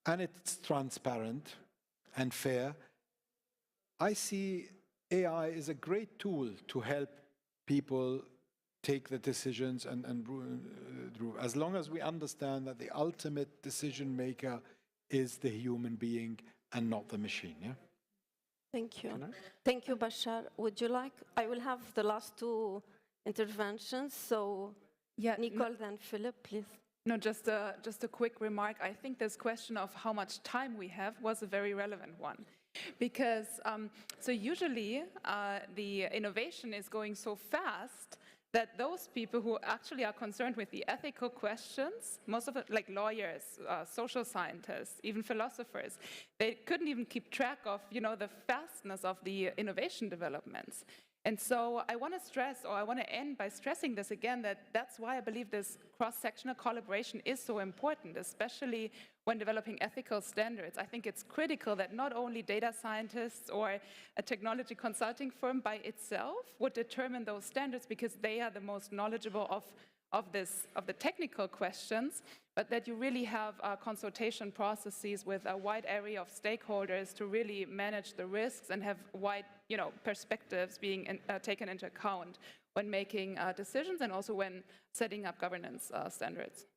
And it's transparent and fair. I see AI is a great tool to help people take the decisions and as long as we understand that the ultimate decision maker is the human being and not the machine. Yeah? Thank you. Thank you, Bashar. Would you like? I will have the last two interventions. So, Yeah, Nicole, then Philip, please. No, just a quick remark. I think this question of how much time we have was a very relevant one. Because, so usually the innovation is going so fast that those people who actually are concerned with the ethical questions, most of it, like lawyers, social scientists, even philosophers, they couldn't even keep track of, the fastness of the innovation developments. And so I want to stress, or I want to end by stressing this again, that's why I believe this cross-sectional collaboration is so important, especially when developing ethical standards. I think it's critical that not only data scientists or a technology consulting firm by itself would determine those standards, because they are the most knowledgeable of the technical questions, but that you really have consultation processes with a wide array of stakeholders to really manage the risks and have wide, perspectives being taken into account when making decisions and also when setting up governance standards.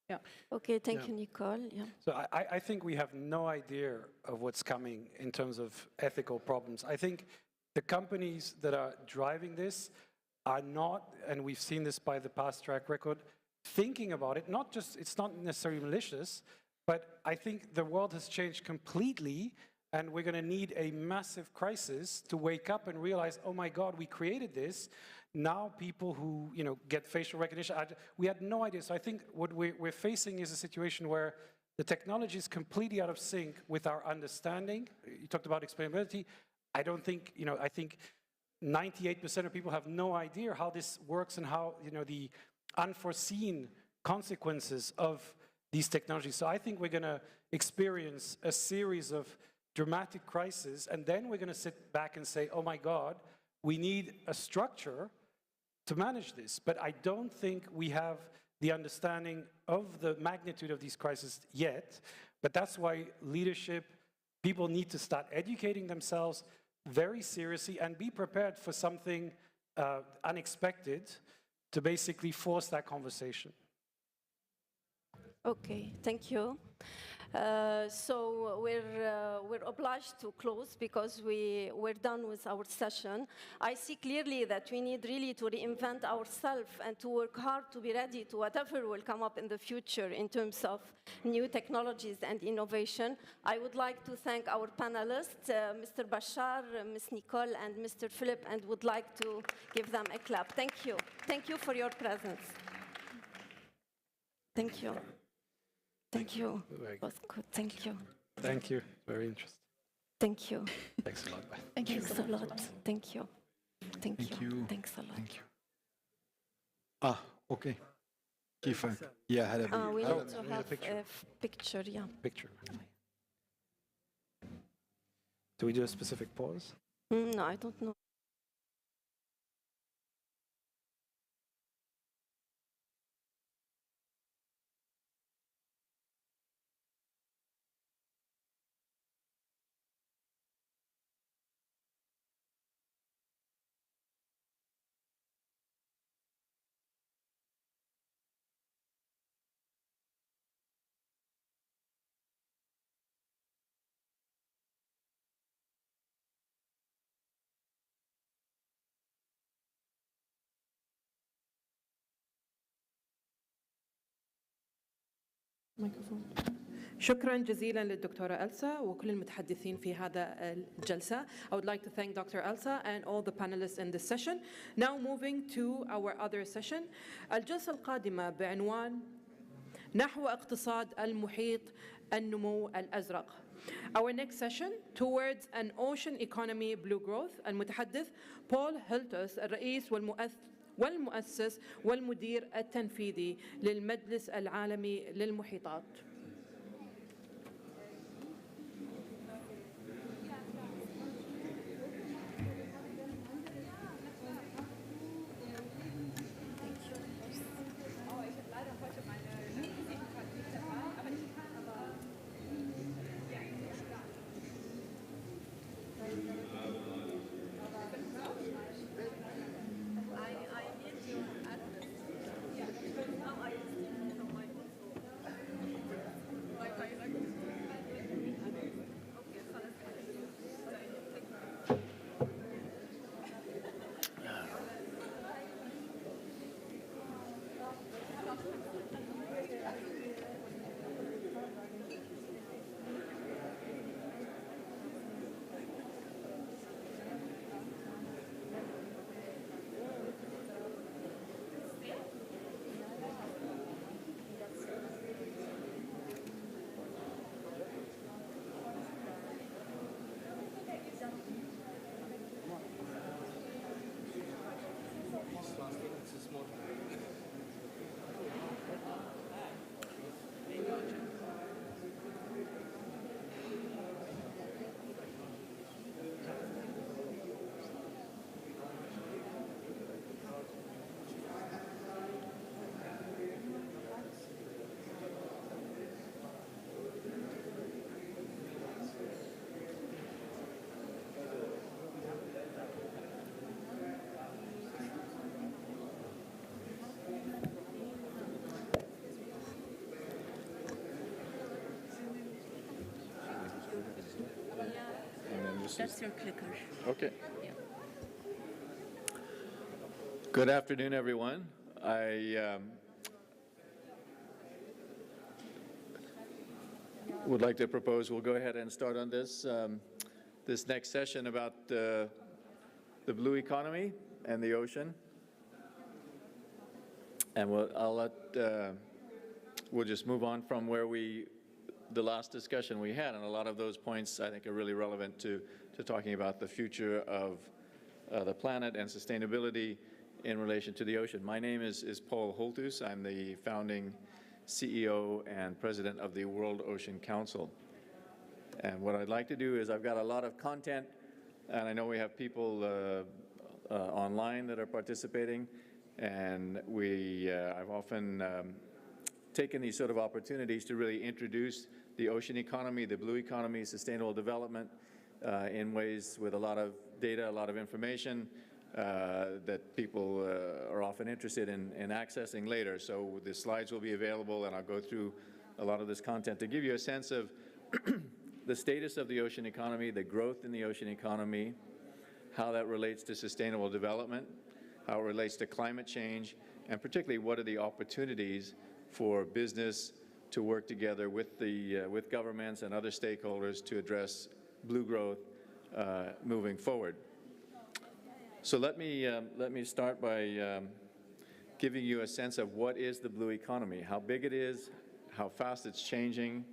Yeah. Okay, thank you, Nicole. Yeah. So I think we have no idea of what's coming in terms of ethical problems. I think the companies that are driving this are not, and we've seen this by the past track record, thinking about it, it's not necessarily malicious, but I think the world has changed completely, and we're going to need a massive crisis to wake up and realize, oh my God, we created this. Now people who get facial recognition, we had no idea. So I think what we're facing is a situation where the technology is completely out of sync with our understanding. You talked about explainability. I don't think, I think 98% of people have no idea how this works and how, the unforeseen consequences of these technologies. So I think we're going to experience a series of dramatic crises, and then we're going to sit back and say, oh my God, we need a structure to manage this. But I don't think we have the understanding of the magnitude of these crises yet. But that's why leadership, people need to start educating themselves very seriously and be prepared for something unexpected to basically force that conversation. Okay, thank you. So we're obliged to close because we're done with our session. I see clearly that we need really to reinvent ourselves and to work hard to be ready to whatever will come up in the future in terms of new technologies and innovation. I would like to thank our panelists, Mr. Bashar, Ms. Nicole, and Mr. Philip, and would like to give them a clap. Thank you. Thank you for your presence. Thank you. Thank you. It was good. Thank you. Thank you. Very interesting. Thank you. Thanks a lot. Thanks a lot. Thank you. Thank you. Thanks a lot. Thank you. Okay. كيفك؟ يا هلا بك. We need to have a picture, yeah. Picture. Do we do a specific pause? No, I don't know. شكرا جزيلا للدكتورة ألسا وكل المتحدثين في هذا الجلسة. I would like to thank Dr. Elsa and all the panelists in this session. Now moving to our other session. الجلسة القادمة بعنوان نحو اقتصاد المحيط النمو الأزرق. Our next session, Towards an Ocean Economy Blue Growth. المتحدث بول هيلتوس الرئيس والمؤسس والمدير التنفيذي للمجلس العالمي للمحيطات. That's your clicker. Okay. Good afternoon, everyone. I would like to propose we'll go ahead and start on this this next session about the blue economy and the ocean. And we'll just move on from where the last discussion we had, and a lot of those points I think are really relevant to talking about the future of the planet and sustainability in relation to the ocean. My name is Paul Holthus. I'm the founding CEO and president of the World Ocean Council. And what I'd like to do is I've got a lot of content, and I know we have people online that are participating, and I've often taken these sort of opportunities to really introduce the ocean economy, the blue economy, sustainable development in ways with a lot of data, a lot of information that people are often interested in accessing later. So the slides will be available, and I'll go through a lot of this content to give you a sense of the status of the ocean economy, the growth in the ocean economy, how that relates to sustainable development, how it relates to climate change, and particularly what are the opportunities for business to work together with governments and other stakeholders to address blue growth moving forward. So let me start by giving you a sense of what is the blue economy, how big it is, how fast it's changing,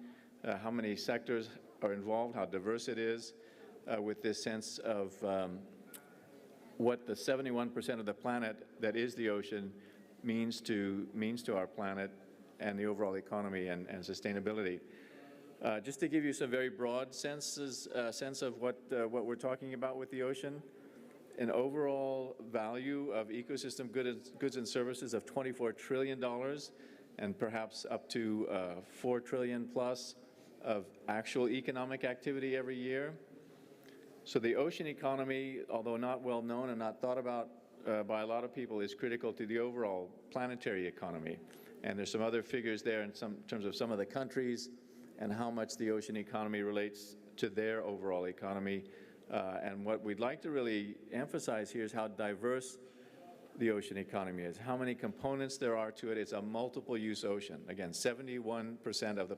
how many sectors are involved, how diverse it is, with this sense of what the 71% of the planet that is the ocean means to our planet and the overall economy and sustainability. Just to give you some very broad sense of what we're talking about with the ocean, an overall value of ecosystem goods and services of $24 trillion, and perhaps up to 4 trillion plus of actual economic activity every year. So the ocean economy, although not well known and not thought about by a lot of people, is critical to the overall planetary economy. And there's some other figures there in terms of some of the countries and how much the ocean economy relates to their overall economy. And what we'd like to really emphasize here is how diverse the ocean economy is, how many components there are to it. It's a multiple-use ocean. Again, 71% of the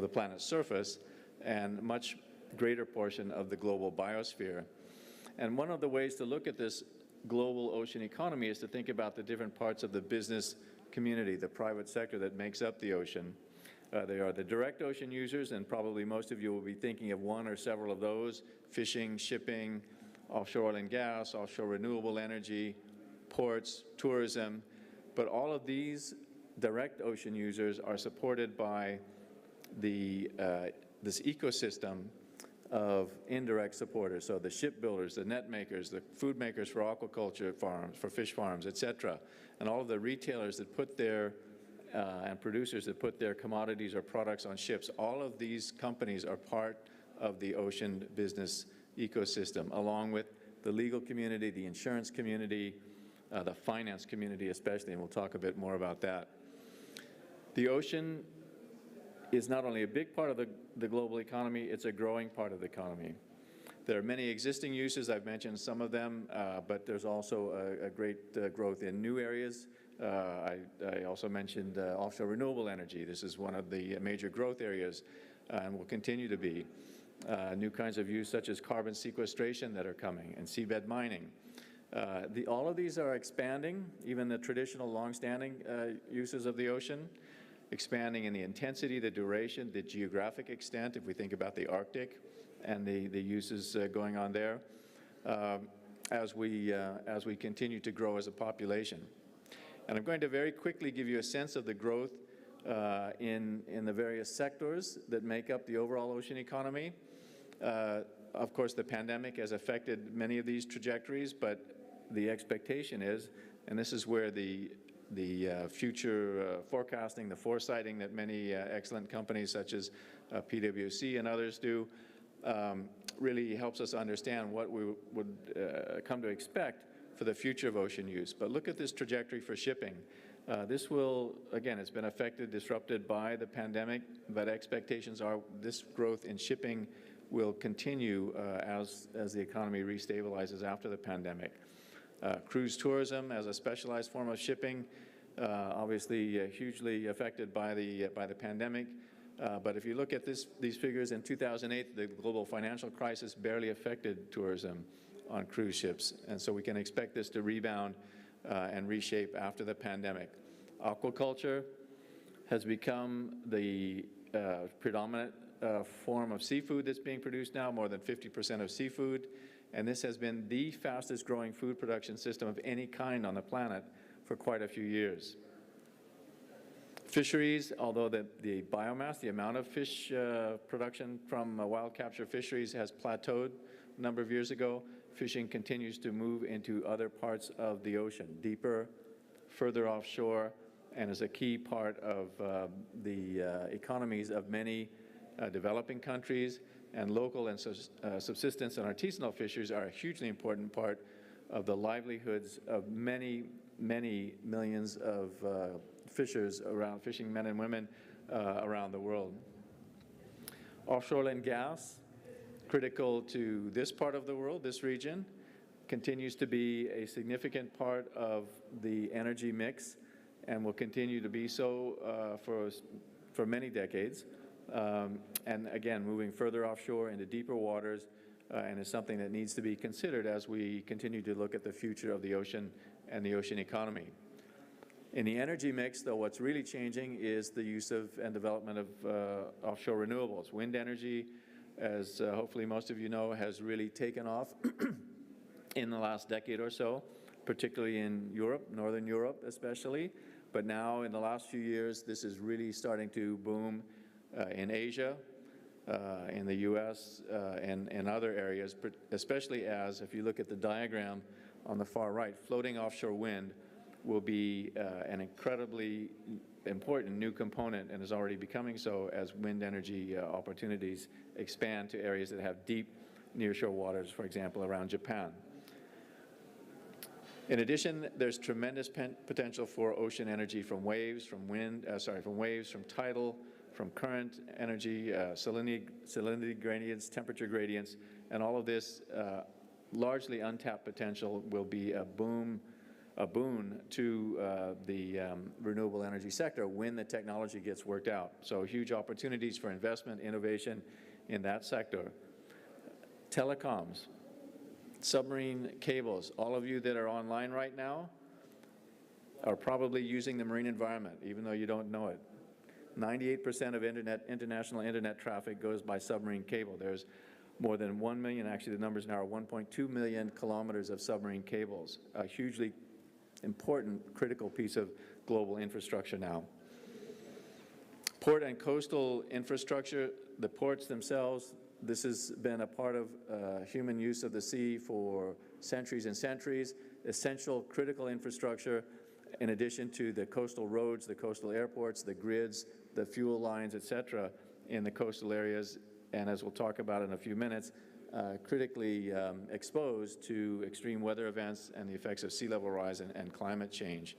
planet's surface, and much greater portion of the global biosphere. And one of the ways to look at this global ocean economy is to think about the different parts of the business community, the private sector that makes up the ocean. They are the direct ocean users, and probably most of you will be thinking of one or several of those: fishing, shipping, offshore oil and gas, offshore renewable energy, ports, tourism. But all of these direct ocean users are supported by this ecosystem of indirect supporters. So the shipbuilders, the net makers, the food makers for aquaculture farms, for fish farms, et cetera, and all of the retailers that put their and producers that put their commodities or products on ships. All of these companies are part of the ocean business ecosystem, along with the legal community, the insurance community, the finance community especially, and we'll talk a bit more about that. The ocean is not only a big part of the global economy, it's a growing part of the economy. There are many existing uses, I've mentioned some of them, but there's also a great growth in new areas. I also mentioned offshore renewable energy. This is one of the major growth areas and will continue to be. New kinds of use such as carbon sequestration that are coming, and seabed mining. All of these are expanding, even the traditional long-standing uses of the ocean, expanding in the intensity, the duration, the geographic extent, if we think about the Arctic and the uses going on there, as we continue to grow as a population. And I'm going to very quickly give you a sense of the growth in the various sectors that make up the overall ocean economy. Of course, the pandemic has affected many of these trajectories, but the expectation is, and this is where the future forecasting, the foresighting that many excellent companies such as PwC and others do, really helps us understand what we would come to expect for the future of ocean use. But look at this trajectory for shipping. This will, again, it's been affected, disrupted by the pandemic, but expectations are this growth in shipping will continue as the economy restabilizes after the pandemic. Cruise tourism as a specialized form of shipping, obviously hugely affected by the pandemic. But if you look at these figures, in 2008, the global financial crisis barely affected tourism on cruise ships. And so we can expect this to rebound and reshape after the pandemic. Aquaculture has become the predominant form of seafood that's being produced now. More than 50% of seafood and this has been the fastest growing food production system of any kind on the planet for quite a few years. Fisheries, although the biomass, the amount of fish production from wild capture fisheries has plateaued a number of years ago, fishing continues to move into other parts of the ocean, deeper, further offshore, and is a key part of the economies of many developing countries, and local and subsistence and artisanal fisheries are a hugely important part of the livelihoods of many, many millions of fishers around, fishing men and women around the world. Offshore and gas, critical to this part of the world, this region, continues to be a significant part of the energy mix and will continue to be so for many decades. And again, moving further offshore into deeper waters and is something that needs to be considered as we continue to look at the future of the ocean and the ocean economy. In the energy mix, though, what's really changing is the use of and development of offshore renewables. Wind energy, as hopefully most of you know, has really taken off in the last decade or so, particularly in Europe, Northern Europe especially. But now in the last few years, this is really starting to boom in Asia, in the US, and other areas, especially as, if you look at the diagram on the far right, floating offshore wind will be an incredibly important new component and is already becoming so as wind energy opportunities expand to areas that have deep nearshore waters, for example, around Japan. In addition, there's tremendous potential for ocean energy from waves, from wind, from waves, from tidal, from current energy, salinity gradients, temperature gradients, and all of this largely untapped potential will be a boon to the renewable energy sector when the technology gets worked out. So huge opportunities for investment, innovation in that sector. Telecoms, submarine cables. All of you that are online right now are probably using the marine environment, even though you don't know it. 98% of international internet traffic goes by submarine cable. There's more than 1 million, actually the numbers now are 1.2 million kilometers of submarine cables, a hugely important, critical piece of global infrastructure now. Port and coastal infrastructure, the ports themselves, this has been a part of human use of the sea for centuries and centuries, essential, critical infrastructure, in addition to the coastal roads, the coastal airports, the grids, the fuel lines, etc., in the coastal areas, and as we'll talk about in a few minutes, critically exposed to extreme weather events and the effects of sea level rise and climate change.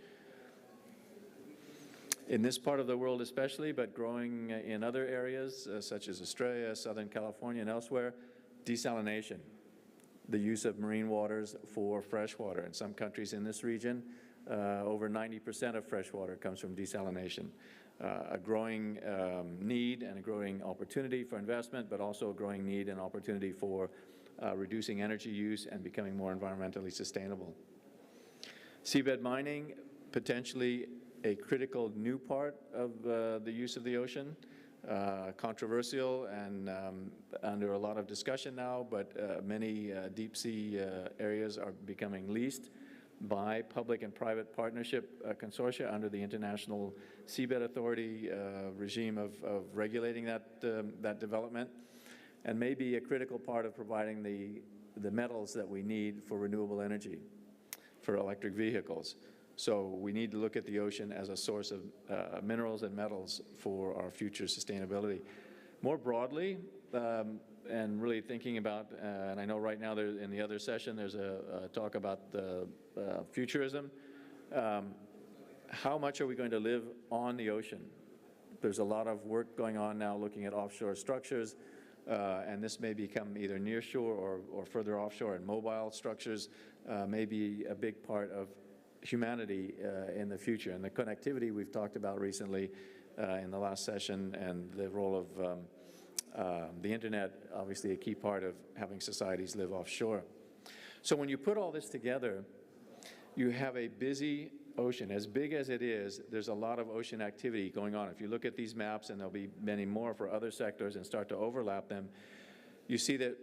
In this part of the world especially, but growing in other areas such as Australia, Southern California, and elsewhere, desalination, the use of marine waters for fresh water. In some countries in this region, over 90% of fresh water comes from desalination. A growing need and a growing opportunity for investment, but also a growing need and opportunity for reducing energy use and becoming more environmentally sustainable. Seabed mining, potentially a critical new part of the use of the ocean, controversial and under a lot of discussion now, but many deep sea areas are becoming leased by public and private partnership consortia under the International Seabed Authority regime of regulating that development, and may be a critical part of providing the metals that we need for renewable energy, for electric vehicles. So we need to look at the ocean as a source of minerals and metals for our future sustainability. More broadly, and really thinking about, and I know right now there, in the other session there's a talk about the futurism. How much are we going to live on the ocean? There's a lot of work going on now looking at offshore structures, and this may become either near shore or further offshore, and mobile structures may be a big part of humanity in the future. And the connectivity we've talked about recently in the last session, and the role of the internet, obviously a key part of having societies live offshore. So when you put all this together, you have a busy ocean. As big as it is, there's a lot of ocean activity going on. If you look at these maps, and there'll be many more for other sectors, and start to overlap them, you see that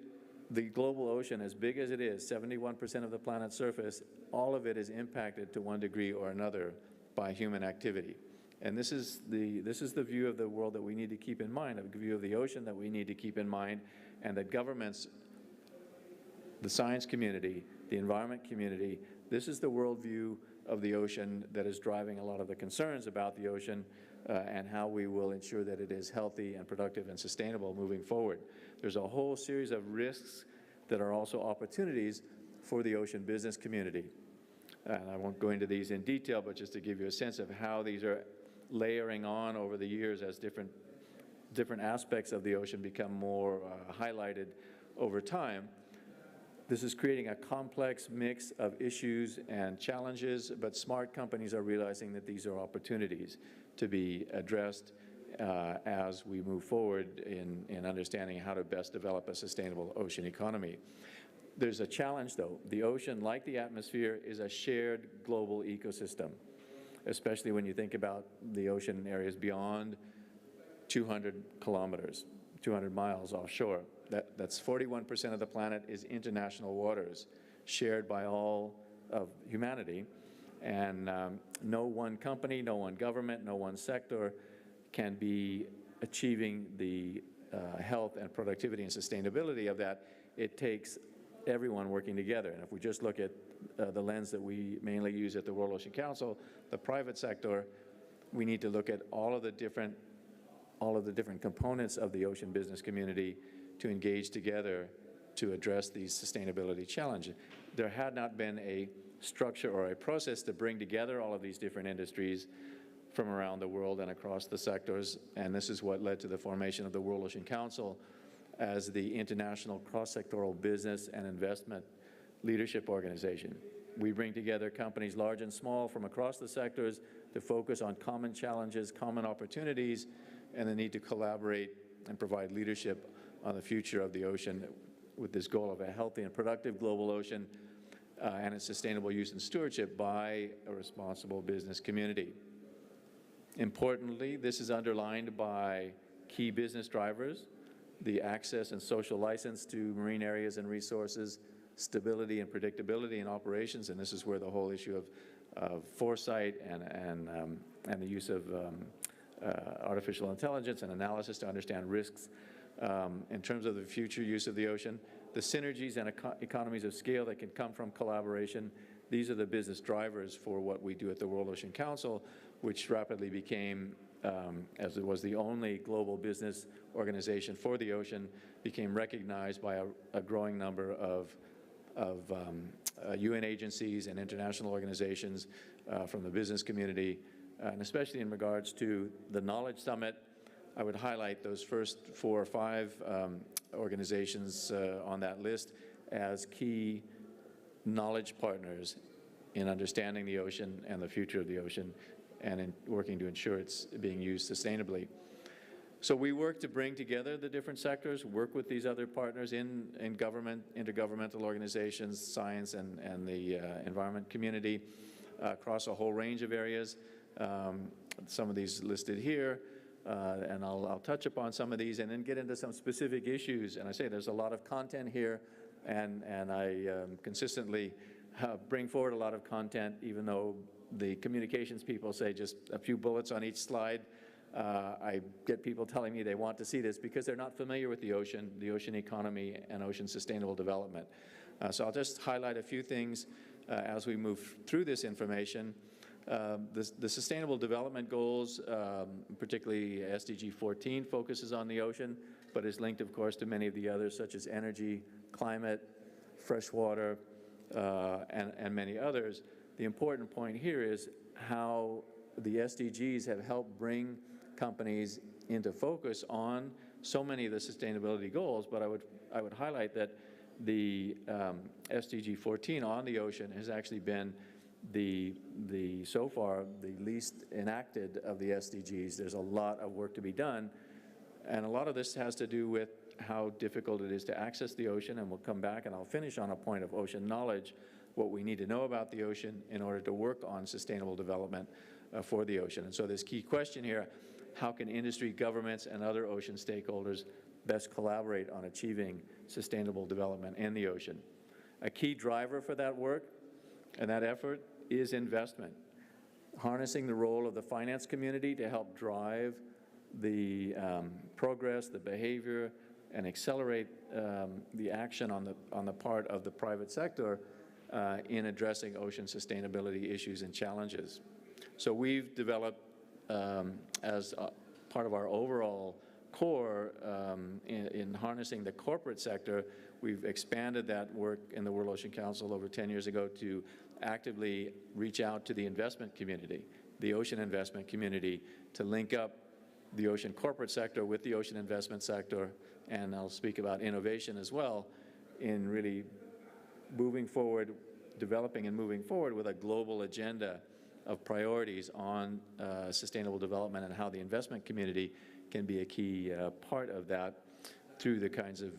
the global ocean, as big as it is, 71% of the planet's surface, all of it is impacted to one degree or another by human activity. And this is the view of the world that we need to keep in mind, a view of the ocean that we need to keep in mind, and that governments, the science community, the environment community, this is the worldview of the ocean that is driving a lot of the concerns about the ocean and how we will ensure that it is healthy and productive and sustainable moving forward. There's a whole series of risks that are also opportunities for the ocean business community. And I won't go into these in detail, but just to give you a sense of how these are layering on over the years as different aspects of the ocean become more highlighted over time. This is creating a complex mix of issues and challenges, but smart companies are realizing that these are opportunities to be addressed as we move forward in understanding how to best develop a sustainable ocean economy. There's a challenge, though. The ocean, like the atmosphere, is a shared global ecosystem, especially when you think about the ocean areas beyond 200 kilometers, 200 miles offshore. That's 41% of the planet is international waters, shared by all of humanity. And no one company, no one government, no one sector can be achieving the health and productivity and sustainability of that. It takes everyone working together. And if we just look at the lens that we mainly use at the World Ocean Council, the private sector, we need to look at all of the different components of the ocean business community to engage together to address these sustainability challenges. There had not been a structure or a process to bring together all of these different industries from around the world and across the sectors, and this is what led to the formation of the World Ocean Council as the international cross-sectoral business and investment leadership organization. We bring together companies large and small from across the sectors to focus on common challenges, common opportunities, and the need to collaborate and provide leadership on the future of the ocean with this goal of a healthy and productive global ocean and its sustainable use and stewardship by a responsible business community. Importantly, this is underlined by key business drivers, the access and social license to marine areas and resources, stability and predictability in operations, and this is where the whole issue of foresight and the use of artificial intelligence and analysis to understand risks in terms of the future use of the ocean, the synergies and economies of scale that can come from collaboration. These are the business drivers for what we do at the World Ocean Council, which rapidly became, as it was the only global business organization for the ocean, became recognized by a growing number of UN agencies and international organizations from the business community, and especially in regards to the Knowledge Summit. I would highlight those first 4 or 5 organizations on that list as key knowledge partners in understanding the ocean and the future of the ocean and in working to ensure it's being used sustainably. So we work to bring together the different sectors, work with these other partners in government, intergovernmental organizations, science and the environment community across a whole range of areas. Some of these listed here. And I'll touch upon some of these and then get into some specific issues. And I say there's a lot of content here, and I consistently bring forward a lot of content, even though the communications people say just a few bullets on each slide. I get people telling me they want to see this because they're not familiar with the ocean economy, and ocean sustainable development. So I'll just highlight a few things as we move through this information. The Sustainable Development Goals, particularly SDG 14, focuses on the ocean, but is linked, of course, to many of the others, such as energy, climate, freshwater, and many others. The important point here is how the SDGs have helped bring companies into focus on so many of the sustainability goals, but I would highlight that the SDG 14 on the ocean has actually been so far the least enacted of the SDGs. There's a lot of work to be done, and a lot of this has to do with how difficult it is to access the ocean, and we'll come back and I'll finish on a point of ocean knowledge, what we need to know about the ocean in order to work on sustainable development for the ocean. And so this key question here, how can industry, governments, and other ocean stakeholders best collaborate on achieving sustainable development in the ocean. A key driver for that work and that effort is investment, harnessing the role of the finance community to help drive the progress, the behavior, and accelerate the action on the part of the private sector in addressing ocean sustainability issues and challenges. So we've developed, as part of our overall core in harnessing the corporate sector, we've expanded that work in the World Ocean Council over 10 years ago to actively reach out to the investment community, the ocean investment community, to link up the ocean corporate sector with the ocean investment sector, and I'll speak about innovation as well, in really moving forward, developing and moving forward with a global agenda of priorities on sustainable development and how the investment community can be a key part of that through the kinds of,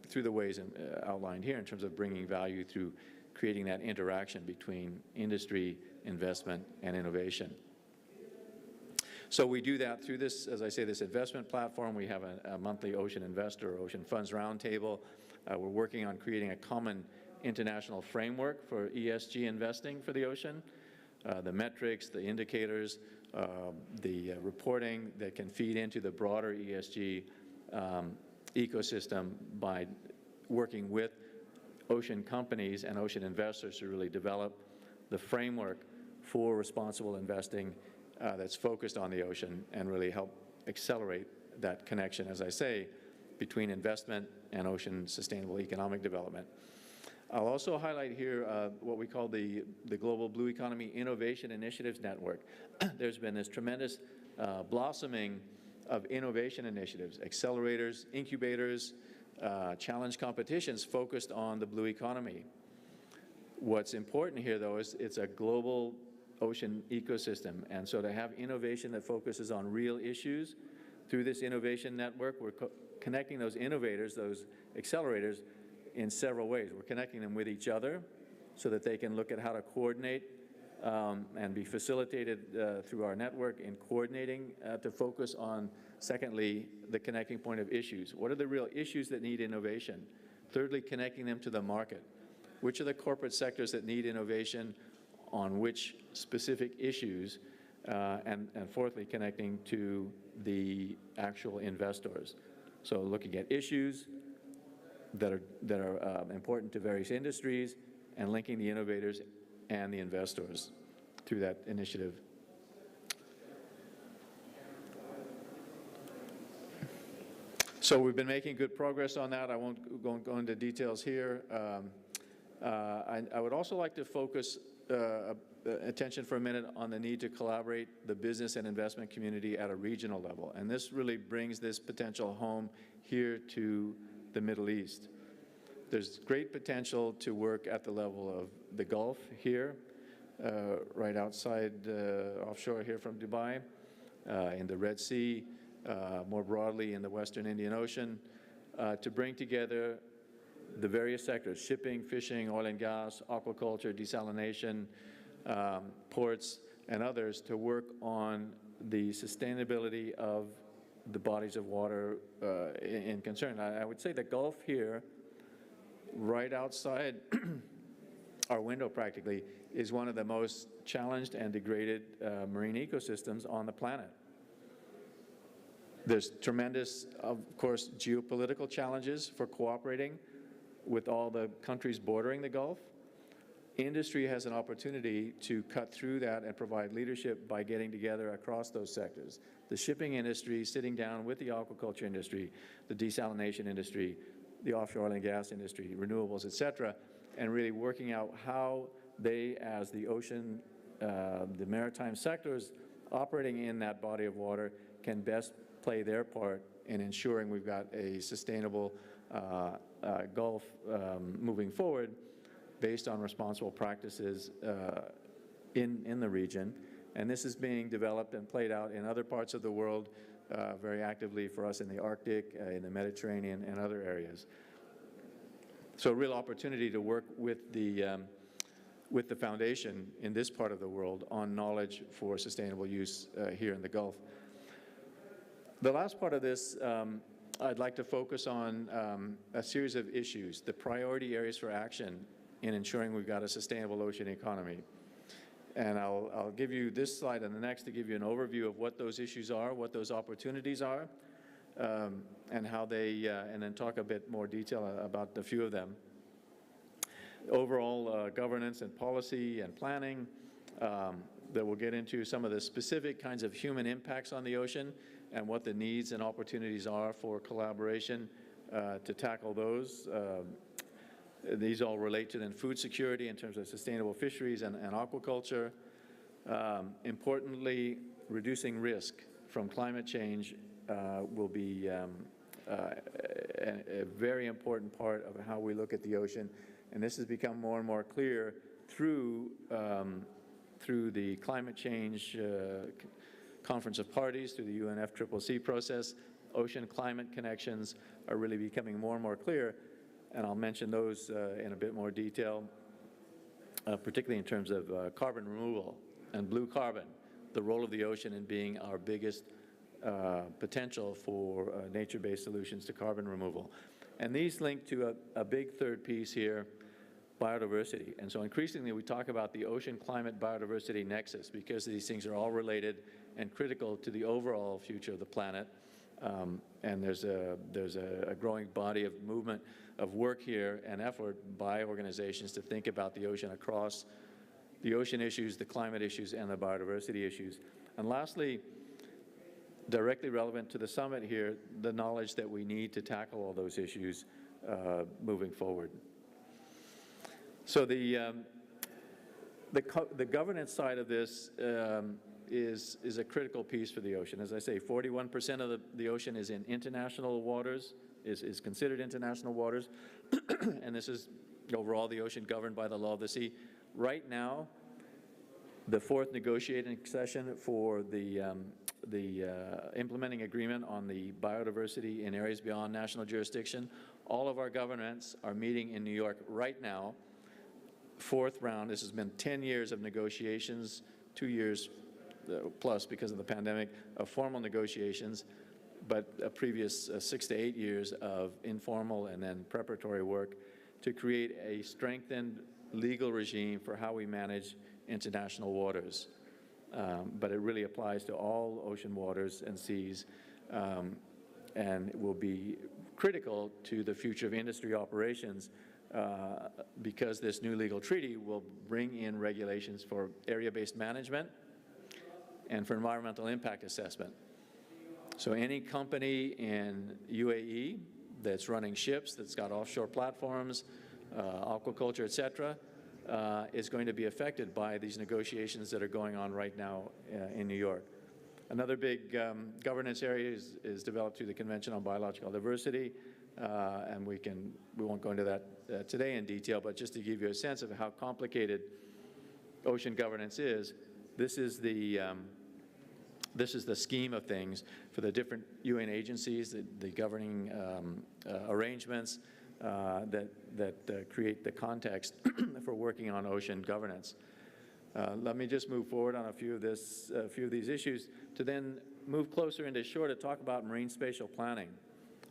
through the ways outlined here in terms of bringing value through creating that interaction between industry, investment, and innovation. So we do that through this, as I say, this investment platform. We have a monthly ocean investor or ocean funds roundtable. We're working on creating a common international framework for ESG investing for the ocean. The metrics, the indicators, the reporting that can feed into the broader ESG ecosystem by working with ocean companies and ocean investors to really develop the framework for responsible investing that's focused on the ocean and really help accelerate that connection, as I say, between investment and ocean sustainable economic development. I'll also highlight here what we call the Global Blue Economy Innovation Initiatives Network. There's been this tremendous blossoming of innovation initiatives, accelerators, incubators, challenge competitions focused on the blue economy. What's important here, though, is it's a global ocean ecosystem, and so to have innovation that focuses on real issues through this innovation network, we're connecting those innovators, those accelerators, in several ways. We're connecting them with each other so that they can look at how to coordinate and be facilitated through our network in coordinating to focus on, secondly, the connecting point of issues. What are the real issues that need innovation? Thirdly, connecting them to the market. Which are the corporate sectors that need innovation on which specific issues? And fourthly, connecting to the actual investors. So looking at issues that are important to various industries and linking the innovators and the investors through that initiative. So we've been making good progress on that. I won't go into details here. I would also like to focus attention for a minute on the need to collaborate the business and investment community at a regional level. And this really brings this potential home here to the Middle East. There's great potential to work at the level of the Gulf here, right outside offshore here from Dubai, in the Red Sea, more broadly in the Western Indian Ocean, to bring together the various sectors: shipping, fishing, oil and gas, aquaculture, desalination, ports, and others, to work on the sustainability of the bodies of water in concern. I would say the Gulf here, right outside our window practically, is one of the most challenged and degraded marine ecosystems on the planet. There's tremendous, of course, geopolitical challenges for cooperating with all the countries bordering the Gulf. Industry has an opportunity to cut through that and provide leadership by getting together across those sectors. The shipping industry sitting down with the aquaculture industry, the desalination industry, the offshore oil and gas industry, renewables, et cetera, and really working out how they, as the ocean, the maritime sectors operating in that body of water, can best play their part in ensuring we've got a sustainable Gulf moving forward based on responsible practices in the region. And this is being developed and played out in other parts of the world very actively for us in the Arctic, in the Mediterranean, and other areas. So a real opportunity to work with the foundation in this part of the world on knowledge for sustainable use here in the Gulf. The last part of this I'd like to focus on a series of issues, the priority areas for action in ensuring we've got a sustainable ocean economy. And I'll give you this slide and the next to give you an overview of what those issues are, what those opportunities are, and how they, and then talk a bit more detail about a few of them. Overall governance and policy and planning, that we'll get into some of the specific kinds of human impacts on the ocean and what the needs and opportunities are for collaboration to tackle those. These all relate to then food security in terms of sustainable fisheries and aquaculture. Importantly, reducing risk from climate change will be a very important part of how we look at the ocean. And this has become more and more clear through the climate change Conference of Parties, through the UNFCCC process. Ocean climate connections are really becoming more and more clear, and I'll mention those in a bit more detail, particularly in terms of carbon removal and blue carbon, the role of the ocean in being our biggest potential for nature-based solutions to carbon removal. And these link to a big third piece here, biodiversity. And so increasingly we talk about the ocean climate biodiversity nexus because these things are all related and critical to the overall future of the planet. And there's a growing body of movement of work here and effort by organizations to think about the ocean across the ocean issues, the climate issues, and the biodiversity issues. And lastly, directly relevant to the summit here, the knowledge that we need to tackle all those issues moving forward. So the governance side of this is a critical piece for the ocean. As I say, 41% of the ocean is in international waters, is considered international waters, and this is overall the ocean governed by the law of the sea. Right now, the fourth negotiating session for the implementing agreement on the biodiversity in areas beyond national jurisdiction, all of our governments are meeting in New York right now. Fourth round, this has been 10 years of negotiations, 2 years plus because of the pandemic, of formal negotiations, but a previous 6 to 8 years of informal and then preparatory work to create a strengthened legal regime for how we manage international waters. But it really applies to all ocean waters and seas, and will be critical to the future of industry operations because this new legal treaty will bring in regulations for area-based management and for environmental impact assessment. So any company in UAE that's running ships, that's got offshore platforms, aquaculture, et cetera, is going to be affected by these negotiations that are going on right now in New York. Another big governance area is developed through the Convention on Biological Diversity, and we won't go into that today in detail, but just to give you a sense of how complicated ocean governance is, this is the scheme of things for the different UN agencies, the governing arrangements that create the context for working on ocean governance. Let me just move forward on a few of these issues to then move closer into shore to talk about marine spatial planning.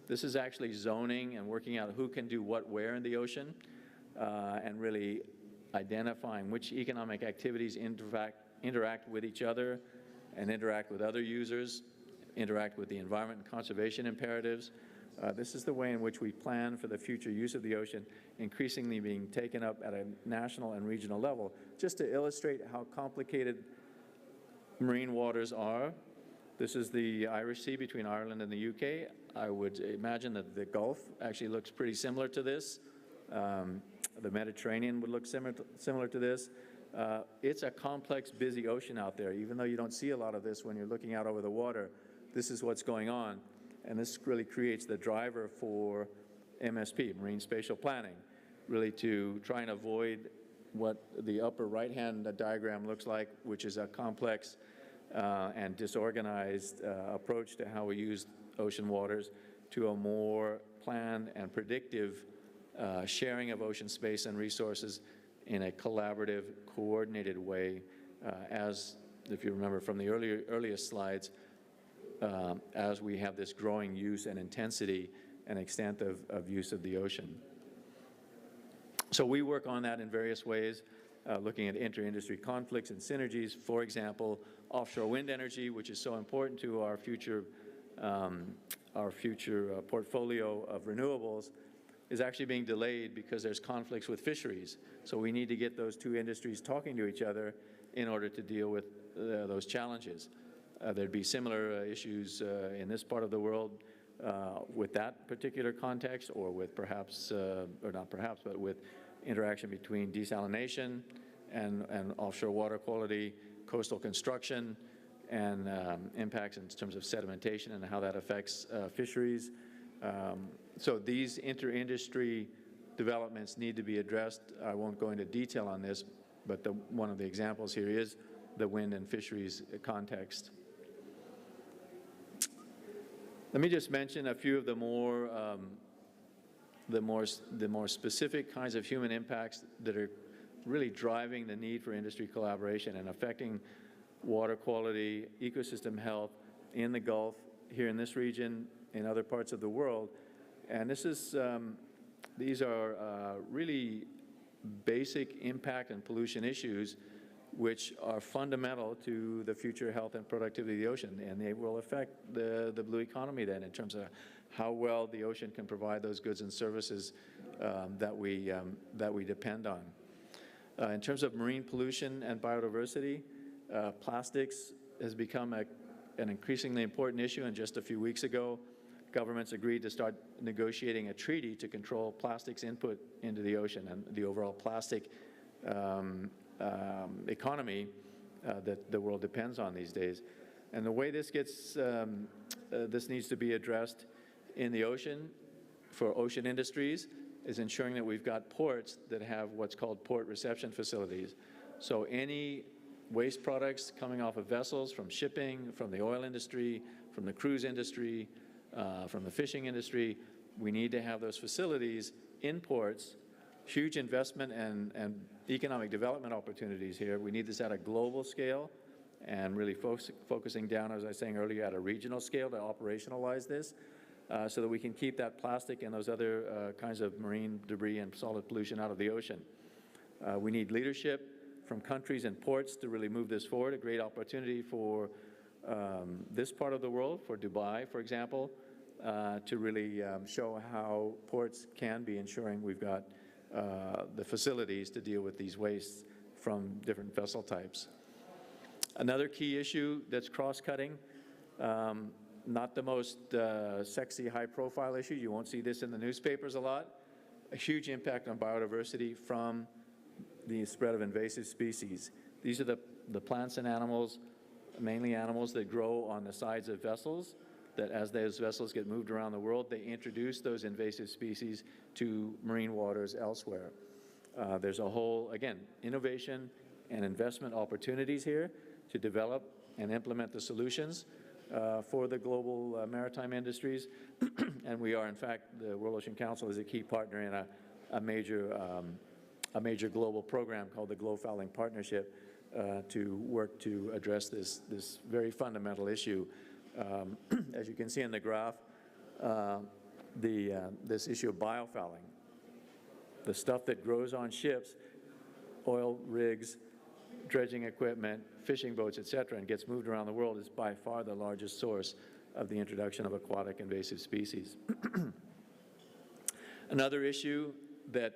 This is actually zoning and working out who can do what where in the ocean, and really identifying which economic activities interact with each other and interact with other users, interact with the environment and conservation imperatives. This is the way in which we plan for the future use of the ocean, increasingly being taken up at a national and regional level. Just to illustrate how complicated marine waters are, this is the Irish Sea between Ireland and the UK. I would imagine that the Gulf actually looks pretty similar to this. The Mediterranean would look similar to this. It's a complex, busy ocean out there. Even though you don't see a lot of this when you're looking out over the water, this is what's going on. And this really creates the driver for MSP, Marine Spatial Planning, really to try and avoid what the upper right-hand diagram looks like, which is a complex and disorganized approach to how we use ocean waters, to a more planned and predictive sharing of ocean space and resources in a collaborative, coordinated way, as, if you remember from the earliest slides, as we have this growing use and intensity and extent of use of the ocean. So we work on that in various ways, looking at inter-industry conflicts and synergies. For example, offshore wind energy, which is so important to our future portfolio of renewables, is actually being delayed because there's conflicts with fisheries. So we need to get those two industries talking to each other in order to deal with those challenges. There'd be similar issues in this part of the world with that particular context, or with perhaps, or not perhaps, but with interaction between desalination and offshore water quality, coastal construction, and impacts in terms of sedimentation and how that affects fisheries. So these inter-industry developments need to be addressed. I won't go into detail on this, but one of the examples here is the wind and fisheries context. Let me just mention a few of the more specific kinds of human impacts that are really driving the need for industry collaboration and affecting water quality, ecosystem health in the Gulf, here in this region, in other parts of the world. And this is, these are really basic impact and pollution issues which are fundamental to the future health and productivity of the ocean, and they will affect the blue economy then in terms of how well the ocean can provide those goods and services that we depend on. In terms of marine pollution and biodiversity, plastics has become an increasingly important issue, and just a few weeks ago, governments agreed to start negotiating a treaty to control plastics input into the ocean and the overall plastic economy that the world depends on these days. And the way this gets, this needs to be addressed in the ocean for ocean industries is ensuring that we've got ports that have what's called port reception facilities. So any waste products coming off of vessels from shipping, from the oil industry, from the cruise industry, from the fishing industry, we need to have those facilities in ports. Huge investment and economic development opportunities here. We need this at a global scale and really focusing down, as I was saying earlier, at a regional scale to operationalize this so that we can keep that plastic and those other kinds of marine debris and solid pollution out of the ocean. We need leadership from countries and ports to really move this forward, a great opportunity for this part of the world, for Dubai, for example, to really show how ports can be ensuring we've got the facilities to deal with these wastes from different vessel types. Another key issue that's cross-cutting, not the most sexy, high-profile issue. You won't see this in the newspapers a lot. A huge impact on biodiversity from the spread of invasive species. These are the plants and animals, mainly animals that grow on the sides of vessels, that as those vessels get moved around the world, they introduce those invasive species to marine waters elsewhere. There's a whole, again, innovation and investment opportunities here to develop and implement the solutions for the global maritime industries. And we are, in fact, the World Ocean Council is a key partner in a major global program called the Global Partnership to work to address this very fundamental issue. As you can see in the graph, this issue of biofouling, the stuff that grows on ships, oil rigs, dredging equipment, fishing boats, et cetera, and gets moved around the world is by far the largest source of the introduction of aquatic invasive species. Another issue that,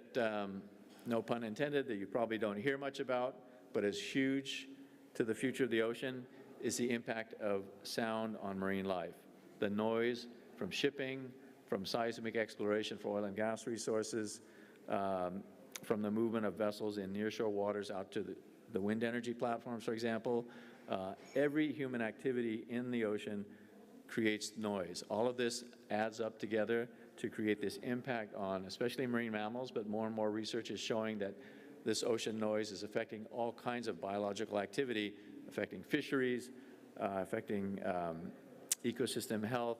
no pun intended, that you probably don't hear much about, but is huge to the future of the ocean, is the impact of sound on marine life. The noise from shipping, from seismic exploration for oil and gas resources, from the movement of vessels in nearshore waters out to the wind energy platforms, for example. Every human activity in the ocean creates noise. All of this adds up together to create this impact on especially marine mammals, but more and more research is showing that this ocean noise is affecting all kinds of biological activity, affecting fisheries, affecting ecosystem health.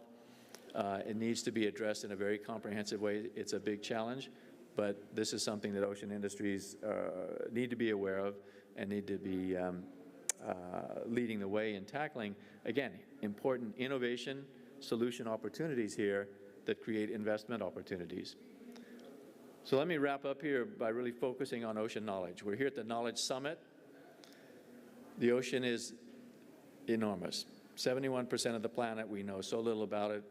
It needs to be addressed in a very comprehensive way. It's a big challenge, but this is something that ocean industries need to be aware of and need to be leading the way in tackling, again, important innovation, solution opportunities here that create investment opportunities. So let me wrap up here by really focusing on ocean knowledge. We're here at the Knowledge Summit. The ocean is enormous. 71% of the planet, we know so little about it.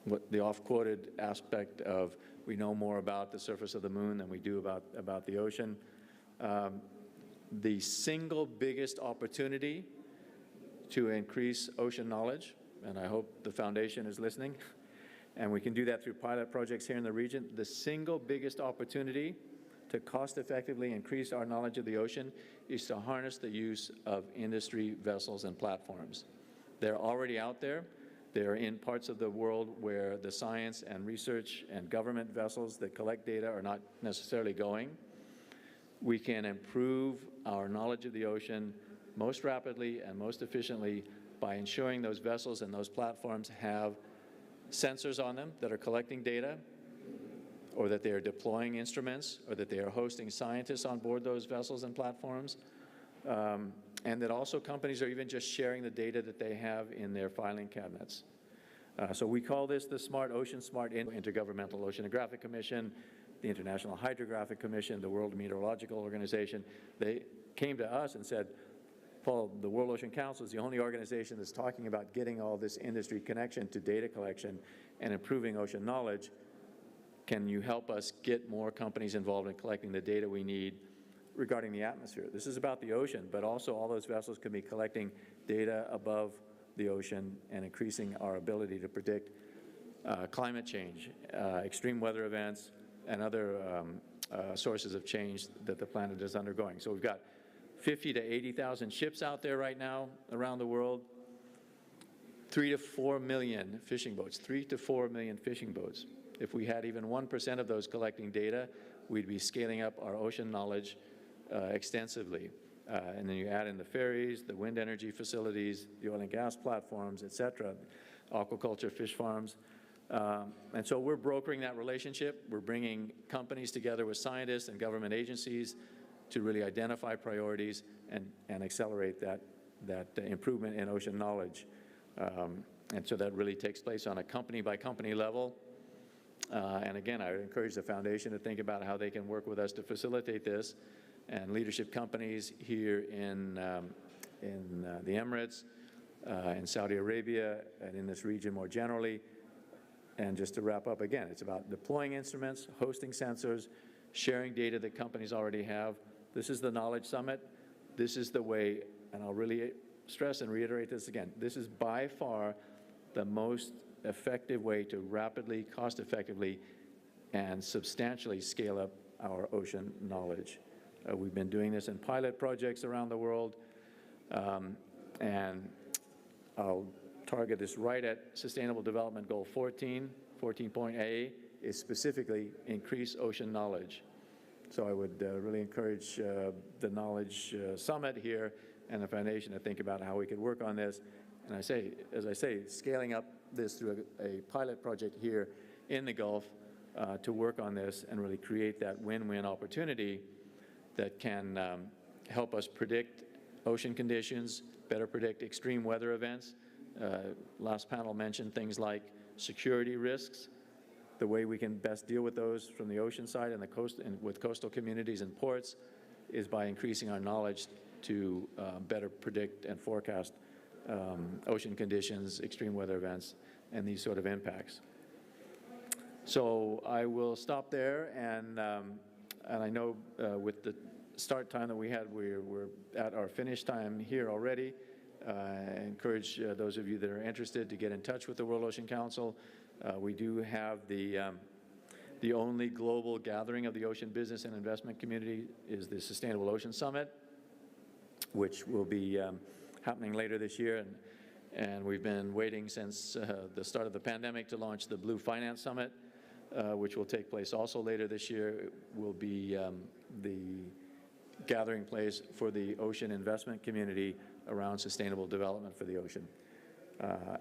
What the oft-quoted aspect of we know more about the surface of the moon than we do about the ocean. The single biggest opportunity to increase ocean knowledge, and I hope the foundation is listening, and we can do that through pilot projects here in the region, the single biggest opportunity to cost-effectively increase our knowledge of the ocean is to harness the use of industry vessels and platforms. They're already out there. They're in parts of the world where the science and research and government vessels that collect data are not necessarily going. We can improve our knowledge of the ocean most rapidly and most efficiently by ensuring those vessels and those platforms have sensors on them that are collecting data, or that they are deploying instruments, or that they are hosting scientists on board those vessels and platforms, and that also companies are even just sharing the data that they have in their filing cabinets. So we call this the Smart Ocean, Intergovernmental Oceanographic Commission, the International Hydrographic Commission, the World Meteorological Organization. They came to us and said, Paul, the World Ocean Council is the only organization that's talking about getting all this industry connection to data collection and improving ocean knowledge. Can you help us get more companies involved in collecting the data we need regarding the atmosphere? This is about the ocean, but also all those vessels can be collecting data above the ocean and increasing our ability to predict climate change, extreme weather events, and other sources of change that the planet is undergoing. So we've got 50 to 80,000 ships out there right now around the world, 3 to 4 million fishing boats, 3 to 4 million fishing boats. If we had even 1% of those collecting data, we'd be scaling up our ocean knowledge extensively. And then you add in the ferries, the wind energy facilities, the oil and gas platforms, et cetera, aquaculture, fish farms. And so we're brokering that relationship. We're bringing companies together with scientists and government agencies to really identify priorities and accelerate that improvement in ocean knowledge. And so that really takes place on a company-by-company level. And again, I would encourage the foundation to think about how they can work with us to facilitate this. And leadership companies here in the Emirates, in Saudi Arabia, and in this region more generally. And just to wrap up again, it's about deploying instruments, hosting sensors, sharing data that companies already have. This is the Knowledge Summit. This is the way, and I'll really stress and reiterate this again, this is by far the most effective way to rapidly, cost-effectively, and substantially scale up our ocean knowledge. We've been doing this in pilot projects around the world, and I'll target this right at Sustainable Development Goal 14. 14.A is specifically increase ocean knowledge. So I would really encourage the Knowledge Summit here and the foundation to think about how we could work on this. And as I say, scaling up this through a pilot project here in the Gulf to work on this and really create that win-win opportunity that can help us predict ocean conditions, better predict extreme weather events. Last panel mentioned things like security risks, the way we can best deal with those from the ocean side and the coast and with coastal communities and ports is by increasing our knowledge to better predict and forecast ocean conditions, extreme weather events, and these sort of impacts. So I will stop there, and I know with the start time that we had, we're at our finish time here already. I encourage those of you that are interested to get in touch with the World Ocean Council. We do have the only global gathering of the ocean business and investment community is the Sustainable Ocean Summit, which will be happening later this year. And we've been waiting since the start of the pandemic to launch the Blue Finance Summit, which will take place also later this year. It will be the gathering place for the ocean investment community around sustainable development for the ocean.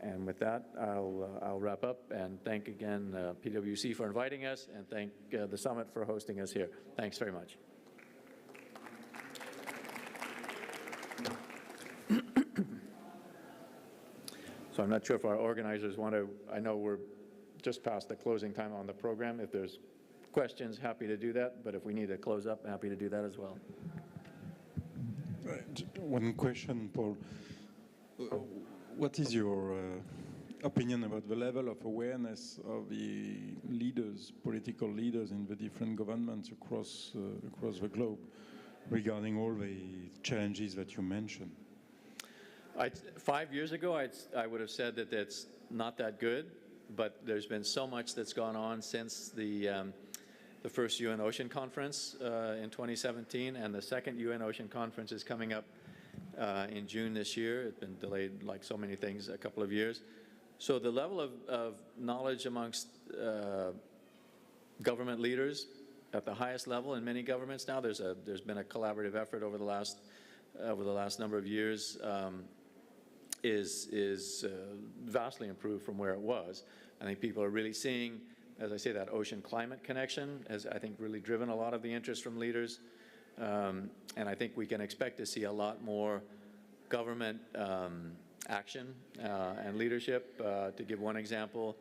And with that, I'll wrap up and thank again PwC for inviting us and thank the summit for hosting us here. Thanks very much. So I'm not sure if our organizers want to, I know we're just past the closing time on the program. If there's questions, happy to do that. But if we need to close up, happy to do that as well. One question, Paul. What is your opinion about the level of awareness of the leaders, political leaders in the different governments across the globe regarding all the challenges that you mentioned? 5 years ago, I would have said that that's not that good, but there's been so much that's gone on since the first UN Ocean Conference in 2017, and the second UN Ocean Conference is coming up in June this year. It's been delayed, like so many things, a couple of years. So the level of knowledge amongst government leaders at the highest level in many governments now, there's been a collaborative effort over the last number of years, is vastly improved from where it was. I think people are really seeing, as I say, that ocean climate connection has, I think, really driven a lot of the interest from leaders. And I think we can expect to see a lot more government action and leadership. To give one example,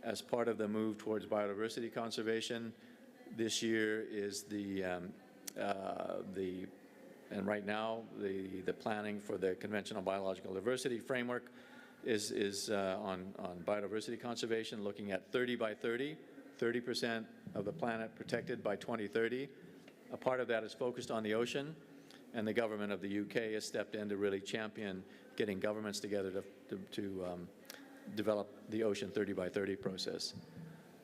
as part of the move towards biodiversity conservation, this year is and right now, the planning for the Conventional Biological Diversity Framework is on biodiversity conservation, looking at 30 by 30, 30% of the planet protected by 2030. A part of that is focused on the ocean, and the government of the UK has stepped in to really champion getting governments together to develop the Ocean 30 by 30 process.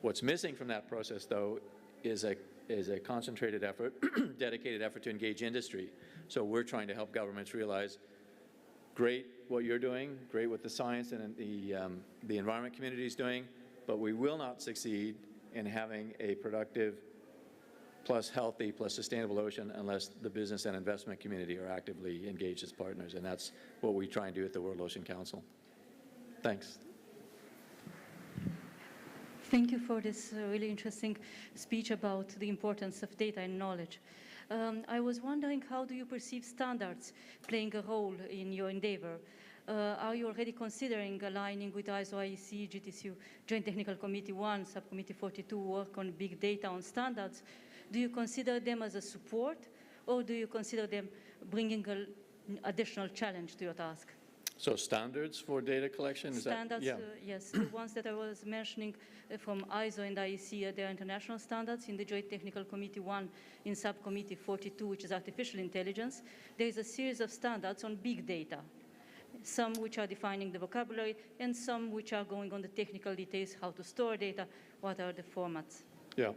What's missing from that process, though, is a concentrated effort, dedicated effort to engage industry. So we're trying to help governments realize, great what you're doing, great what the science and the environment community is doing, but we will not succeed in having a productive plus healthy plus sustainable ocean unless the business and investment community are actively engaged as partners, and that's what we try and do at the World Ocean Council. Thanks. Thank you for this really interesting speech about the importance of data and knowledge. I was wondering, how do you perceive standards playing a role in your endeavor? Are you already considering aligning with ISO IEC, GTCU, Joint Technical Committee 1, Subcommittee 42 work on big data on standards? Do you consider them as a support, or do you consider them bringing an additional challenge to your task? So standards for data collection? Is standards, that, yeah. Yes. The ones that I was mentioning from ISO and IEC, they are international standards. In the Joint Technical Committee 1, in Subcommittee 42, which is artificial intelligence, there is a series of standards on big data, some which are defining the vocabulary, and some which are going on the technical details, how to store data, what are the formats. Yeah.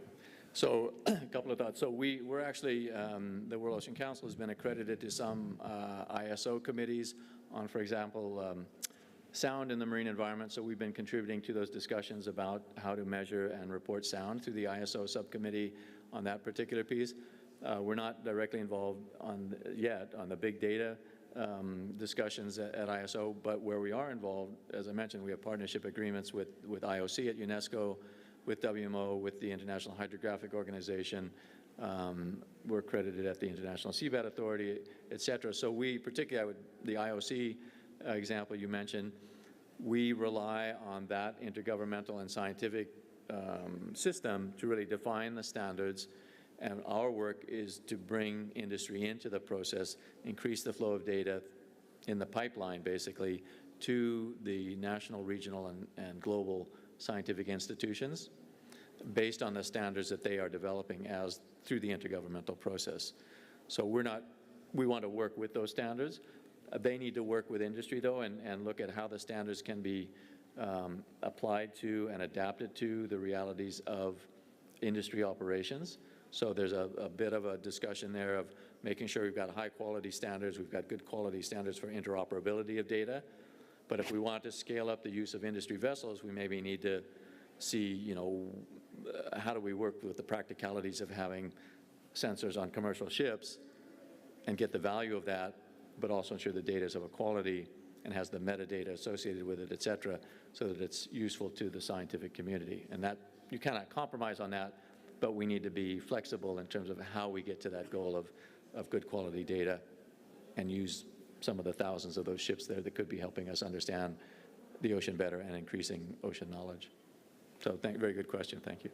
So a couple of thoughts. So we're actually, the World Ocean Council has been accredited to some ISO committees on, for example, sound in the marine environment. So we've been contributing to those discussions about how to measure and report sound through the ISO subcommittee on that particular piece. We're not directly involved yet on the big data discussions at ISO, but where we are involved, as I mentioned, we have partnership agreements with IOC at UNESCO, with WMO, with the International Hydrographic Organization. We're accredited at the International Seabed Authority, et cetera. So we, particularly the IOC example you mentioned, we rely on that intergovernmental and scientific system to really define the standards. And our work is to bring industry into the process, increase the flow of data in the pipeline, basically, to the national, regional, and global scientific institutions based on the standards that they are developing as through the intergovernmental process. So we want to work with those standards. They need to work with industry, though, and look at how the standards can be applied to and adapted to the realities of industry operations. So there's a bit of a discussion there of making sure we've got high quality standards, we've got good quality standards for interoperability of data. But if we want to scale up the use of industry vessels, we maybe need to see, how do we work with the practicalities of having sensors on commercial ships and get the value of that, but also ensure the data is of a quality and has the metadata associated with it, et cetera, so that it's useful to the scientific community. And that, you cannot compromise on that, but we need to be flexible in terms of how we get to that goal of good quality data and use some of the thousands of those ships there that could be helping us understand the ocean better and increasing ocean knowledge. So very good question, thank you.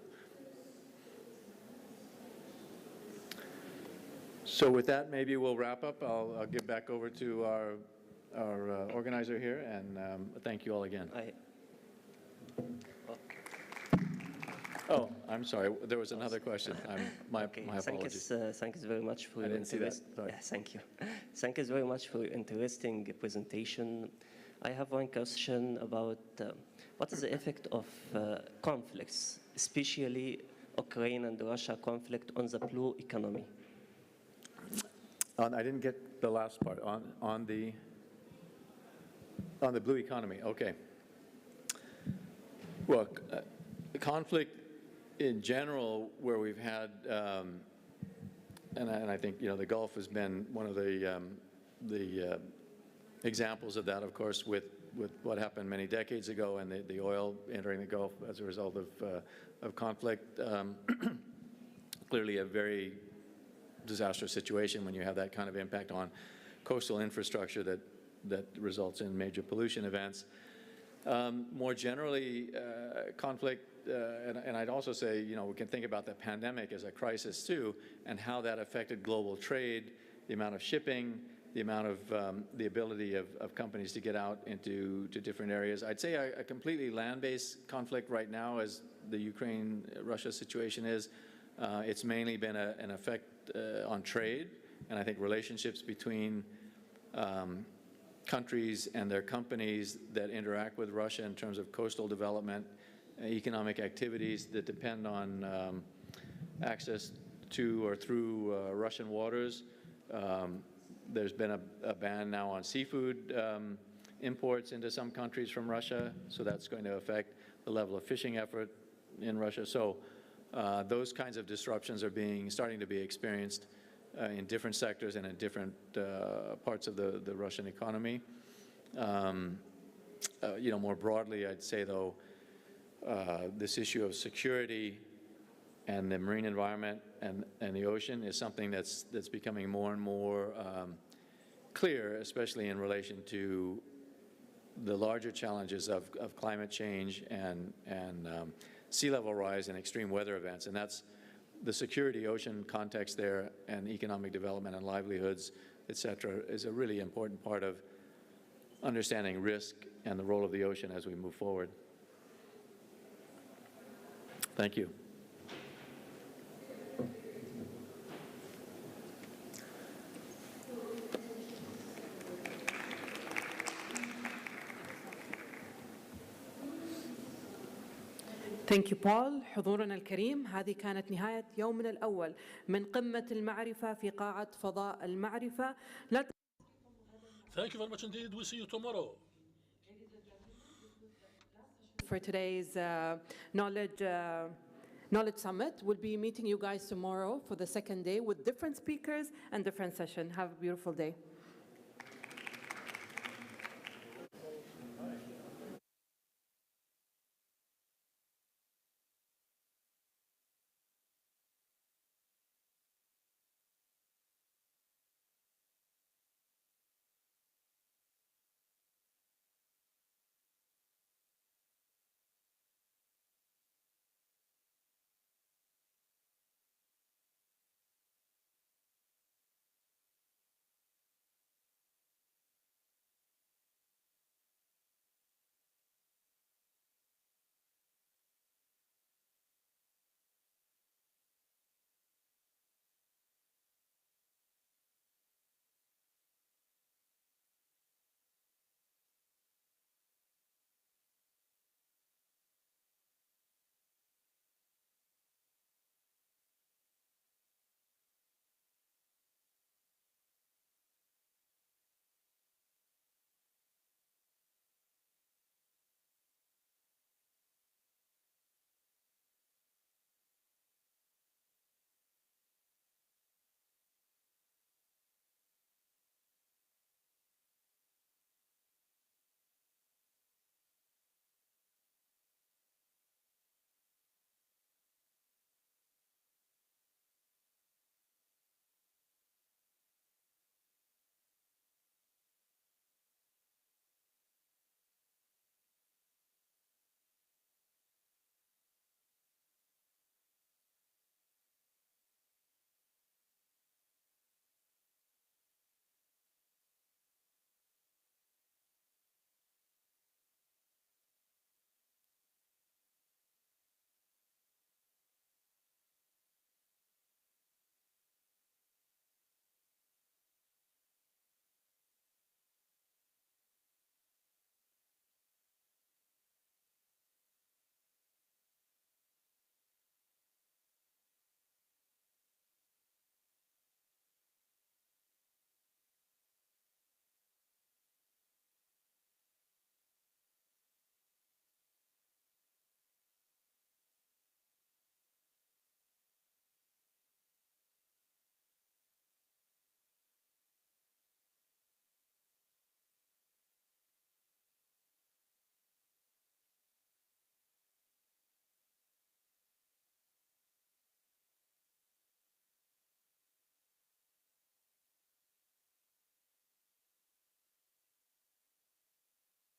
So with that, maybe we'll wrap up. I'll give back over to our organizer here, and thank you all again. Oh, I'm sorry. There was another question. My apologies. Thanks very much for your interest. Yeah, thank you. Thank you very much for your interesting presentation. I have one question about what is the effect of conflicts, especially Ukraine and Russia conflict, on the blue economy? I didn't get the last part. On the blue economy. Okay. Well, the conflict in general, where we've had, and I think the Gulf has been one of the examples of that, of course, with what happened many decades ago and the oil entering the Gulf as a result of conflict. Clearly, a very disastrous situation when you have that kind of impact on coastal infrastructure that results in major pollution events. More generally, conflict, and I'd also say, we can think about the pandemic as a crisis too, and how that affected global trade, the amount of shipping, the amount of the ability of companies to get out into different areas. I'd say a completely land-based conflict right now, as the Ukraine-Russia situation is, it's mainly been an effect on trade, and I think relationships between countries and their companies that interact with Russia in terms of coastal development, economic activities that depend on access to or through Russian waters. There's been a ban now on seafood imports into some countries from Russia, so that's going to affect the level of fishing effort in Russia. So those kinds of disruptions are starting to be experienced in different sectors and in different parts of the Russian economy. More broadly, I'd say, though, this issue of security and the marine environment and the ocean is something that's becoming more and more clear, especially in relation to the larger challenges of climate change and sea level rise and extreme weather events. And that's the security ocean context there, and economic development and livelihoods, et cetera, is a really important part of understanding risk and the role of the ocean as we move forward. Thank you. Thank you, Paul. حضورنا الكريم، هذه كانت نهاية يومنا الأول من قمة المعرفة في قاعة فضاء المعرفة. Thank you very much indeed. We'll see you tomorrow. For today's knowledge summit. We'll be meeting you guys tomorrow for the second day with different speakers and different sessions. Have a beautiful day.